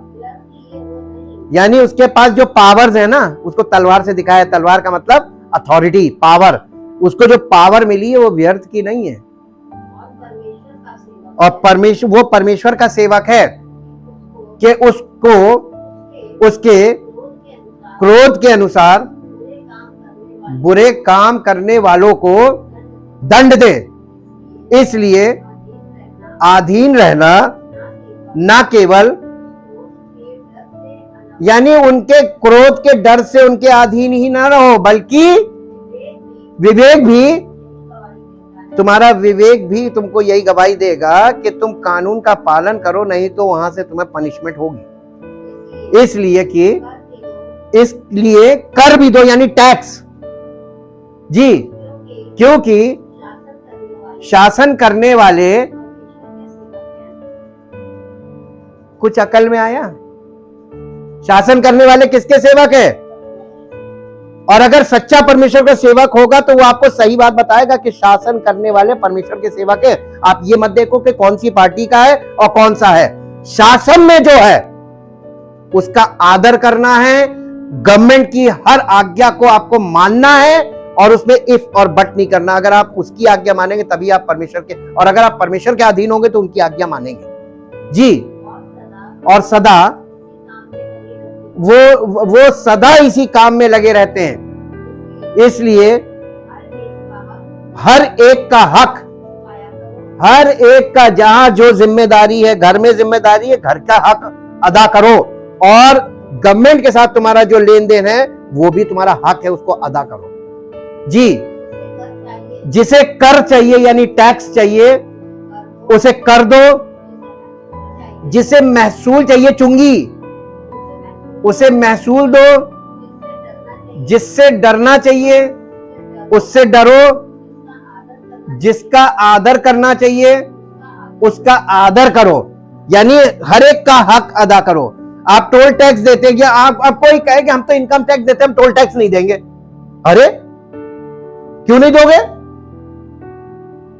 यानी उसके पास जो पावर्स है ना, उसको तलवार से दिखाया। तलवार का मतलब अथॉरिटी, पावर। उसको जो पावर मिली है वो व्यर्थ की नहीं है, और वो परमेश्वर का सेवक है कि उसको उसके क्रोध के अनुसार बुरे काम करने वालों को दंड दे। इसलिए अधीन रहना, ना केवल यानी उनके क्रोध के डर से उनके अधीन ही ना रहो, बल्कि विवेक भी, तुम्हारा विवेक भी तुमको यही गवाही देगा कि तुम कानून का पालन करो, नहीं तो वहां से तुम्हें पनिशमेंट होगी। इसलिए कर भी दो, यानी टैक्स जी, क्योंकि शासन करने वाले, कुछ अकल में आया? शासन करने वाले किसके सेवक है? और अगर सच्चा परमेश्वर का सेवक होगा तो वो आपको सही बात बताएगा कि शासन करने वाले परमेश्वर के सेवक है। आप ये मत देखो कि कौन सी पार्टी का है और कौन सा है। शासन में जो है उसका आदर करना है, गवर्नमेंट की हर आज्ञा को आपको मानना है, और उसमें इफ और बट नहीं करना। अगर आप उसकी आज्ञा मानेंगे तभी आप परमेश्वर के, और अगर आप परमेश्वर के अधीन होंगे तो उनकी आज्ञा मानेंगे जी। और सदा वो सदा इसी काम में लगे रहते हैं। इसलिए हर एक का हक, हर एक का जहां जो जिम्मेदारी है, घर में जिम्मेदारी है, घर का हक अदा करो, और गवर्नमेंट के साथ तुम्हारा जो लेन देन है वो भी तुम्हारा हक है, उसको अदा करो जी। जिसे कर चाहिए यानी टैक्स चाहिए उसे कर दो, जिसे महसूल चाहिए चुंगी उसे महसूल दो, जिससे डरना चाहिए उससे डरो, जिसका आदर करना चाहिए उसका आदर करो, यानी हर एक का हक अदा करो। आप टोल टैक्स देते हैं, आप कोई कहे कि हम तो इनकम टैक्स देते हैं, हम टोल टैक्स नहीं देंगे। अरे क्यों नहीं दोगे?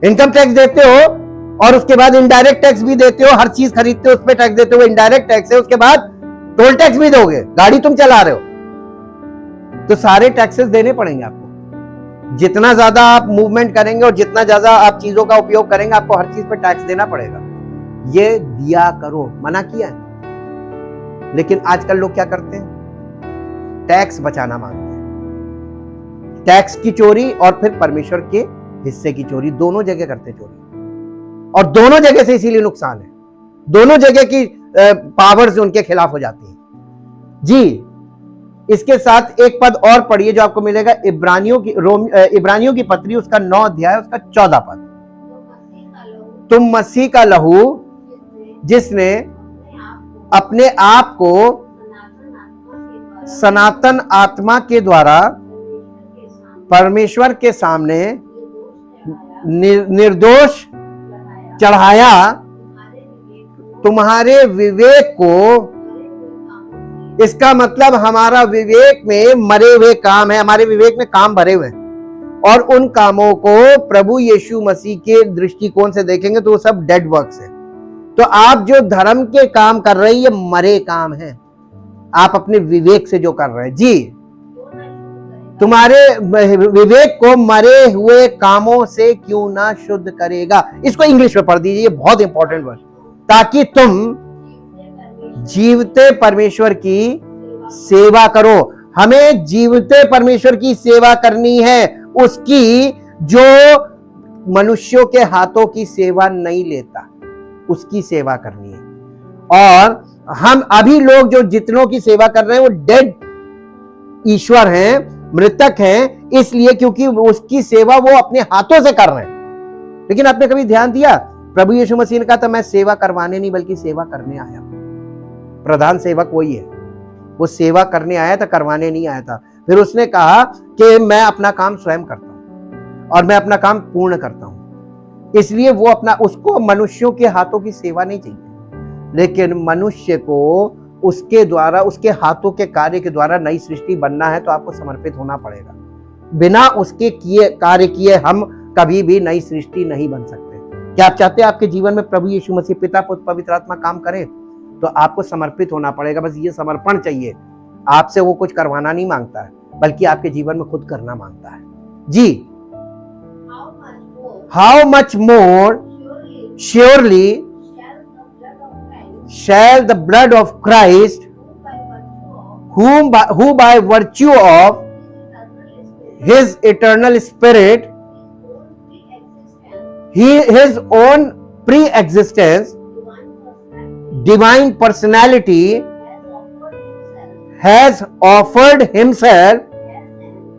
इनकम टैक्स देते हो और उसके बाद इनडायरेक्ट टैक्स भी देते हो, हर चीज खरीदते हो उस पर टैक्स देते हो, इनडायरेक्ट टैक्स है, उसके बाद टोल टैक्स भी दोगे। गाड़ी तुम चला रहे हो तो सारे टैक्सेस देने पड़ेंगे आपको। जितना ज्यादा आप मूवमेंट करेंगे और जितना ज्यादा आप चीजों का उपयोग करेंगे, आपको हर चीज पर टैक्स देना पड़ेगा। ये दिया करो, मना किया है। लेकिन आजकल लोग क्या करते हैं? टैक्स बचाना मांगते हैं, टैक्स की चोरी और फिर परमेश्वर के हिस्से की चोरी, दोनों जगह करते चोरी, और दोनों जगह से इसीलिए नुकसान है। दोनों जगह की पावर्स उनके खिलाफ हो जाती हैं जी। इसके साथ एक पद और पढ़िए जो आपको मिलेगा, इब्रानियों की पत्री, उसका 9 अध्याय, उसका 14 पद। तुम मसीह का लहू जिसने अपने आप को सनातन आत्मा के द्वारा परमेश्वर के सामने निर्दोष चढ़ाया, तुम्हारे विवेक को, इसका मतलब हमारा विवेक में मरे हुए काम है, हमारे विवेक में काम भरे हुए हैं, और उन कामों को प्रभु यीशु मसीह के दृष्टिकोण से देखेंगे तो वो सब डेड वर्क्स है। तो आप जो धर्म के काम कर रहे हैं ये मरे काम है, आप अपने विवेक से जो कर रहे हैं जी। तुम्हारे विवेक को मरे हुए कामों से क्यों ना शुद्ध करेगा। इसको इंग्लिश में पढ़ दीजिए, ये बहुत इंपॉर्टेंट वर्ड, ताकि तुम जीवते परमेश्वर की सेवा करो। हमें जीवते परमेश्वर की सेवा करनी है, उसकी जो मनुष्यों के हाथों की सेवा नहीं लेता, उसकी सेवा करनी है। और हम अभी लोग जो जितनों की सेवा कर रहे हैं वो डेड ईश्वर हैं, मृतक हैं, इसलिए क्योंकि उसकी सेवा वो अपने हाथों से कर रहे हैं। लेकिन आपने कभी ध्यान दिया, प्रभु यीशु मसीह ने कहा था मैं सेवा करवाने नहीं बल्कि सेवा करने आया। प्रधान सेवक वही है, वो सेवा करने आया था, करवाने नहीं आया था। फिर उसने कहा कि मैं अपना काम स्वयं करता हूं और मैं अपना काम पूर्ण करता हूं। इसलिए वो अपना, उसको मनुष्यों के हाथों की सेवा नहीं चाहिए, लेकिन मनुष्य को उसके द्वारा, उसके हाथों के कार्य के द्वारा नई सृष्टि बनना है तो आपको समर्पित होना पड़ेगा। बिना उसके किए कार्य किए हम कभी भी नई सृष्टि नहीं बन सकते। क्या आप चाहते हैं आपके जीवन में प्रभु यीशु मसीह पिता पुत्र पवित्र आत्मा काम करे? तो आपको समर्पित होना पड़ेगा। बस ये समर्पण चाहिए। आपसे वो कुछ करवाना नहीं मांगता है, बल्कि आपके जीवन में खुद करना मांगता है। जी, how much more surely shall the blood of Christ, who by virtue of his eternal spirit, his own pre-existence, divine personality, has offered himself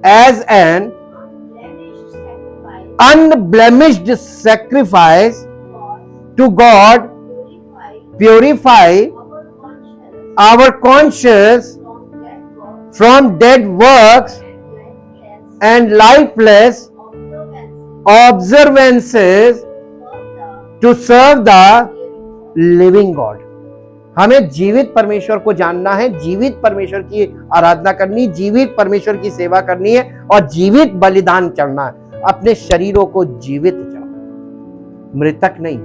as an unblemished sacrifice to God, purify our conscience from dead works and lifeless observances to serve the living God. हमें जीवित परमेश्वर को जानना है, जीवित परमेश्वर की आराधना करनी, जीवित परमेश्वर की सेवा करनी है और जीवित बलिदान चढ़ना है। अपने शरीरों को जीवित चढ़ाओ, मृतक नहीं।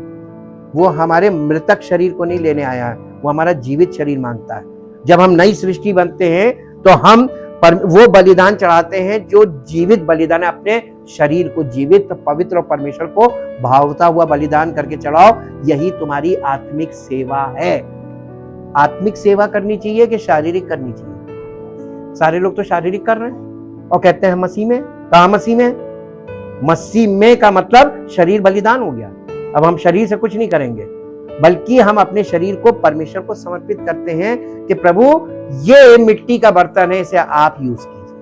वो हमारे मृतक शरीर को नहीं लेने आया है, वो हमारा जीवित शरीर मांगता है। जब हम नई सृष्टि बनते हैं तो हम वो बलिदान चढ़ाते हैं जो जीवित बलिदान है। अपने शरीर को जीवित, पवित्र और परमेश्वर को भावता हुआ बलिदान करके चढ़ाओ। यही तुम्हारी आत्मिक सेवा है। आत्मिक सेवा करनी चाहिए कि शारीरिक करनी चाहिए? सारे लोग तो शारीरिक कर रहे हैं और कहते हैं मसीह में। कहाँ मसीह में? मसीह में का मतलब शरीर बलिदान हो गया। अब हम शरीर से कुछ नहीं करेंगे, बल्कि हम अपने शरीर को परमेश्वर को समर्पित करते हैं कि प्रभु ये मिट्टी का बर्तन है, इसे आप यूज कीजिए,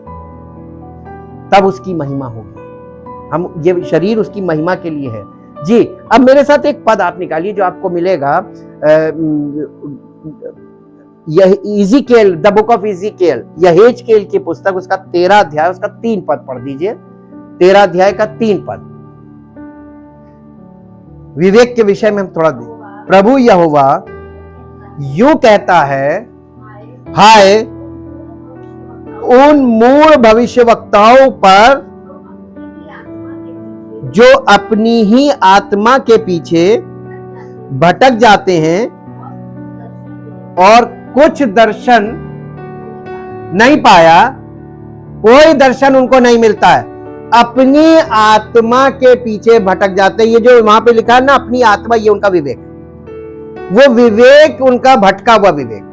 तब उसकी महिमा होगी। हम ये शरीर उसकी महिमा के लिए है। जी, अब मेरे साथ एक पद आप निकालिए जो आपको मिलेगा, यह इज़ीकेल, द बुक ऑफ इज़ीकेल, यहेजकेल की पुस्तक, उसका 13 अध्याय, उसका 3 पद पढ़ दीजिए। 13 अध्याय का 3 पद। विवेक के विषय में हम थोड़ा दें। प्रभु यहोवा यूं कहता है, हाय उन मूढ़ भविष्यवक्ताओं पर जो अपनी ही आत्मा के पीछे भटक जाते हैं और कुछ दर्शन नहीं पाया, कोई दर्शन उनको नहीं मिलता है, अपनी आत्मा के पीछे भटक जाते हैं। ये जो वहां पे लिखा है ना, अपनी आत्मा, ये उनका विवेक, वो विवेक उनका भटका हुआ विवेक।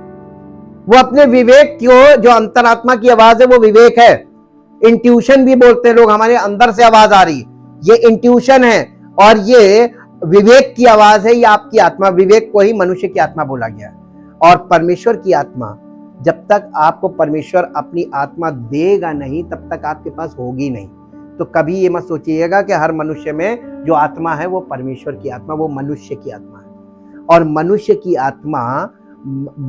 वो अपने विवेक को, जो अंतरात्मा की आवाज है, वो विवेक है। इंट्यूशन भी बोलते हैं लोग, हमारे अंदर से आवाज आ रही, ये इंट्यूशन है और ये विवेक की आवाज है। ये आपकी आत्मा, विवेक को ही मनुष्य की आत्मा बोला गया है। और परमेश्वर की आत्मा, जब तक आपको परमेश्वर अपनी आत्मा देगा नहीं, तब तक आपके पास होगी नहीं। तो कभी ये मत सोचिएगा कि हर मनुष्य में जो आत्मा है वो परमेश्वर की आत्मा, वो मनुष्य की आत्मा है। और मनुष्य की आत्मा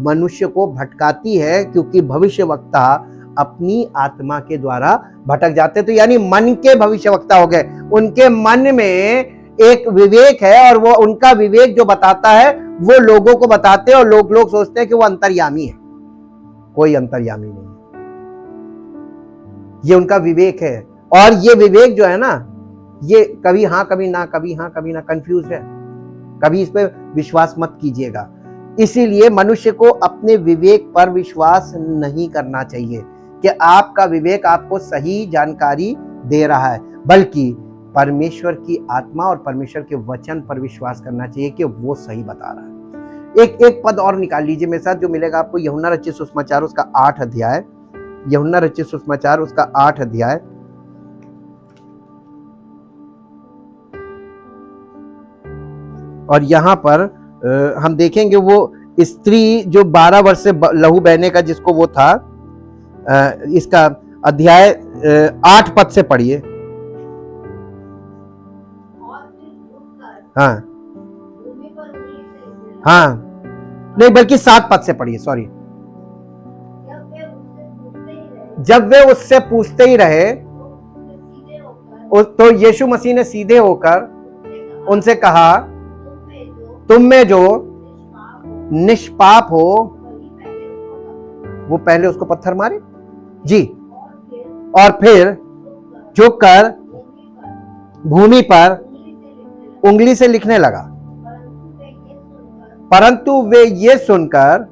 मनुष्य को भटकाती है, क्योंकि भविष्यवक्ता अपनी आत्मा के द्वारा भटक जाते। तो यानी मन के भविष्यवक्ता हो गए। उनके मन में एक विवेक है और वो उनका विवेक जो बताता है वो लोगों को बताते हैं, और लोग सोचते हैं कि वो अंतर्यामी है। कोई अंतर्यामी नहीं है, ये उनका विवेक है। और ये विवेक जो है ना, ये कभी हाँ कभी ना, कभी हाँ कभी ना, कंफ्यूज है। कभी इस पे विश्वास मत कीजिएगा। इसीलिए मनुष्य को अपने विवेक पर विश्वास नहीं करना चाहिए कि आपका विवेक आपको सही जानकारी दे रहा है, बल्कि परमेश्वर की आत्मा और परमेश्वर के वचन पर विश्वास करना चाहिए कि वो सही बता रहा है। एक एक पद और निकाल लीजिए मेरे साथ, जो मिलेगा आपको यूहन्ना रचित सुसमाचार उसका 8 अध्याय, यूहन्ना रचित सुसमाचार उसका 8 अध्याय। और यहां पर हम देखेंगे वो स्त्री जो 12 वर्ष से लहू बहने का जिसको वो था, इसका अध्याय 8 पद से पढ़िए। हाँ हाँ, नहीं बल्कि 7 पद से पढ़िए, सॉरी। जब वे उससे पूछते ही रहे तो यीशु मसीह ने सीधे होकर उनसे कहा, तुम में जो निष्पाप हो वो पहले उसको पत्थर मारे जी, और फिर झुककर भूमि पर उंगली से लिखने लगा। परंतु वे ये सुनकर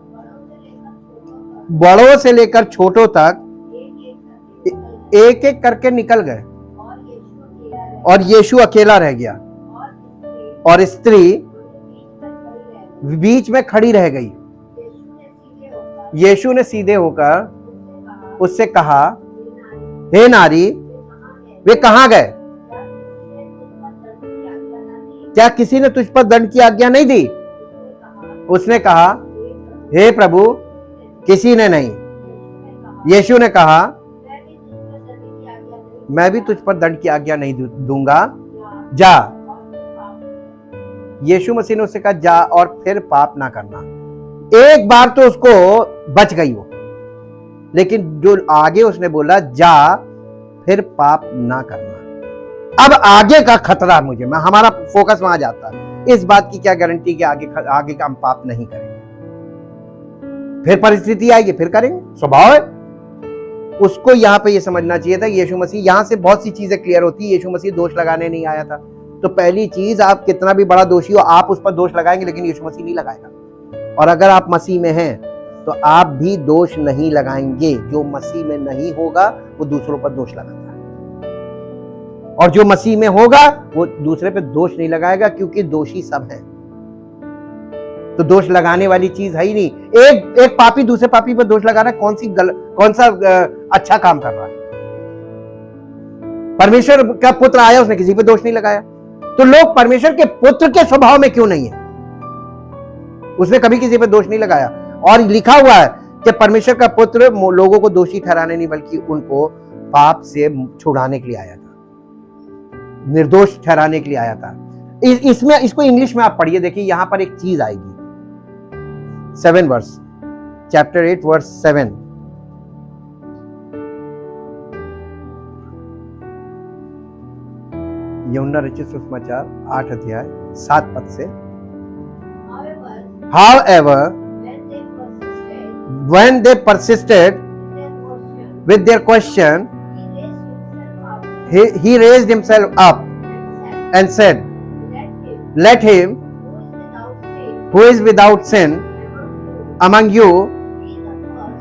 बड़ों से लेकर छोटों तक एक एक करके निकल गए और यीशु अकेला रह गया, और स्त्री बीच में खड़ी रह गई। यीशु ने सीधे होकर उससे कहा, हे नारी, वे कहां गए? क्या किसी ने तुझ पर दंड की आज्ञा नहीं दी? उसने कहा, हे प्रभु, किसी ने नहीं। यीशु ने कहा, मैं भी तुझ पर दंड की आज्ञा नहीं दूंगा, जा। यीशु मसीह ने उससे कहा, जा और फिर पाप ना करना। एक बार तो उसको बच गई वो, लेकिन जो आगे उसने बोला, जा फिर पाप ना करना। अब आगे का खतरा मुझे, हमारा फोकस वहां जाता है, इस बात की क्या गारंटी कि आगे का हम पाप नहीं करेंगे? फिर परिस्थिति आएगी, फिर करेंगे, स्वभाव है। उसको यहां पे ये समझना चाहिए था। यीशु मसीह, यहां से बहुत सी चीजें क्लियर होती है। यीशु मसीह दोष लगाने नहीं आया था। तो पहली चीज, आप कितना भी बड़ा दोषी हो, आप उस पर दोष लगाएंगे, लेकिन यीशु मसीह नहीं लगाएगा। और अगर आप मसीह में हैं तो आप भी दोष नहीं लगाएंगे। जो मसीह में नहीं होगा वो दूसरों पर दोष लगाता है, और जो मसीह में होगा वो दूसरे पे दोष नहीं लगाएगा, क्योंकि दोषी सब हैं। तो दोष लगाने वाली चीज है ही नहीं। एक पापी दूसरे पापी पर दोष लगा रहा है, कौन सा अच्छा काम कर रहा है? परमेश्वर का पुत्र आया, उसने किसी पे दोष नहीं लगाया। तो लोग परमेश्वर के पुत्र के स्वभाव में क्यों नहीं है? उसने कभी किसी पे दोष नहीं लगाया। और लिखा हुआ है कि परमेश्वर का पुत्र लोगों को दोषी ठहराने नहीं, बल्कि उनको पाप से छुड़ाने के लिए आया था, निर्दोष ठहराने के लिए आया था। इसमें इसको इंग्लिश में आप पढ़िए, देखिए यहां पर एक चीज आएगी। 7 वर्स, चैप्टर 8 वर्स 7। यूहन्ना रचित सुसमाचार 8 अध्याय 7 पद से। However, when they persisted with their question, he raised himself up and said, let him who is without sin among you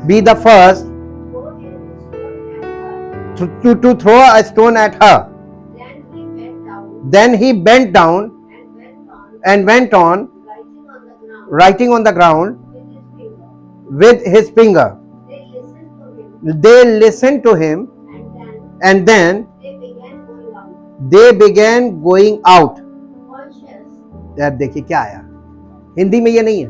be the first to throw a stone at her. Then he bent down and went on writing on the ground with his finger. They listened to him, and then they began going out. यार देखिए क्या आया, हिंदी में ये नहीं है।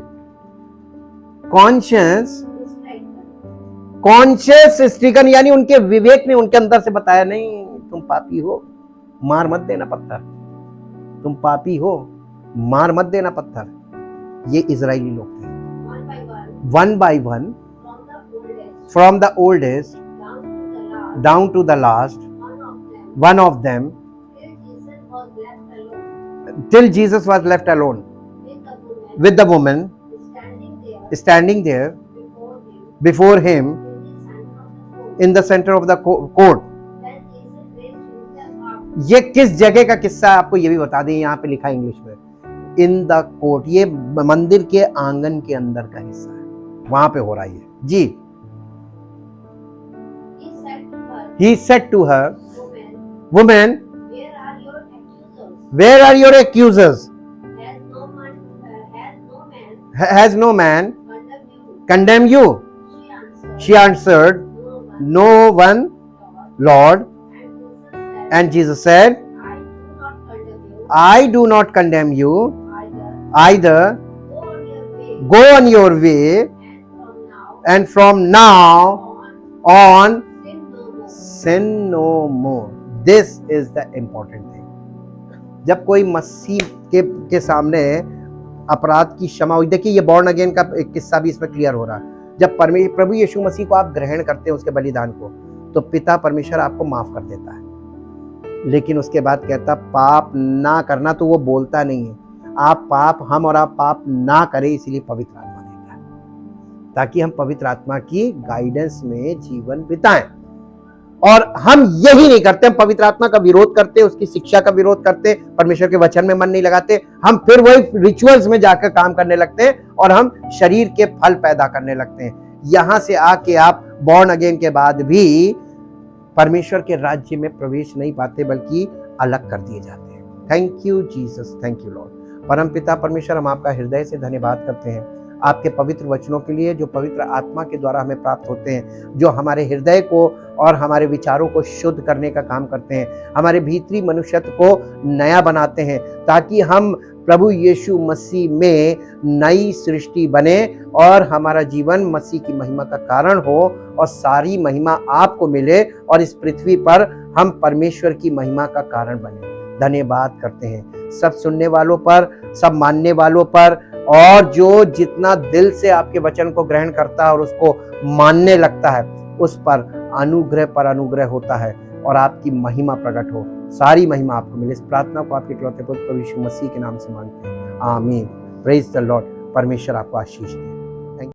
Conscious stricken, यानी उनके विवेक ने उनके अंदर से बताया, नहीं तुम पापी हो, मार मत देना पत्थर, तुम पापी हो, मार मत देना पत्थर। ये इजरायली लोग थे। One by one, from the oldest down to the last, one of them, till Jesus was left alone with the woman standing there before him in the center of the court. ये किस जगह का किस्सा है आपको ये भी बता दें, यहाँ पे लिखा है इंग्लिश में, इन द कोर्ट। ये मंदिर के आंगन के अंदर का हिस्सा है, वहां पे हो रहा है जी। He said to her, woman, where are your accusers? Has no man condemned you? She answered, no one, Lord. And Jesus said, I do not condemn you either. Go on your way, and from now on sin no more. This is the important thing. जब कोई मसीह के सामने अपराध की क्षमा हुई, देखिए ये बॉर्न अगेन का एक किस्सा भी इसमें क्लियर हो रहा है। जब प्रभु यीशु मसीह को आप ग्रहण करते हैं, उसके बलिदान को, तो पिता परमेश्वर आपको माफ कर देता है। लेकिन उसके बाद कहता पाप ना करना, तो वो बोलता नहीं है आप पाप, हम और आप पाप ना करें, इसीलिए पवित्र आत्मा देता है ताकि हम पवित्र आत्मा की गाइडेंस में जीवन बिताएं। और हम यही नहीं करते, हम पवित्र आत्मा का विरोध करते, उसकी शिक्षा का विरोध करते, परमेश्वर के वचन में मन नहीं लगाते, हम फिर वही रिचुअल्स में जाकर काम करने लगते हैं और हम शरीर के फल पैदा करने लगते हैं। यहां से आके आप बॉर्न अगेन के बाद भी परमेश्वर के राज्य में प्रवेश नहीं पाते, बल्कि अलग कर दिए जाते हैं। Thank you Jesus, thank you Lord. परमपिता परमेश्वर, हम आपका हृदय से धन्यवाद करते हैं आपके पवित्र वचनों के लिए, जो पवित्र आत्मा के द्वारा हमें प्राप्त होते हैं, जो हमारे हृदय को और हमारे विचारों को शुद्ध करने का काम करते हैं, हमारे भीतरी मनुष्यत्व को नया बनाते हैं, ताकि हम प्रभु यीशु मसीह में नई सृष्टि बने और हमारा जीवन मसीह की महिमा का कारण हो और सारी महिमा आपको मिले और इस पृथ्वी पर हम परमेश्वर की महिमा का कारण बने। धन्यवाद करते हैं सब सुनने वालों पर, सब मानने वालों पर, और जो जितना दिल से आपके वचन को ग्रहण करता है और उसको मानने लगता है, उस पर अनुग्रह होता है और आपकी महिमा प्रकट हो। सारी महिमा आपको मिले। इस प्रार्थना को आपके इकलौते पुत्र यीशु मसीह के नाम से मांगते हैं, आमीन। Praise the Lord. परमेश्वर आपको आशीष दे।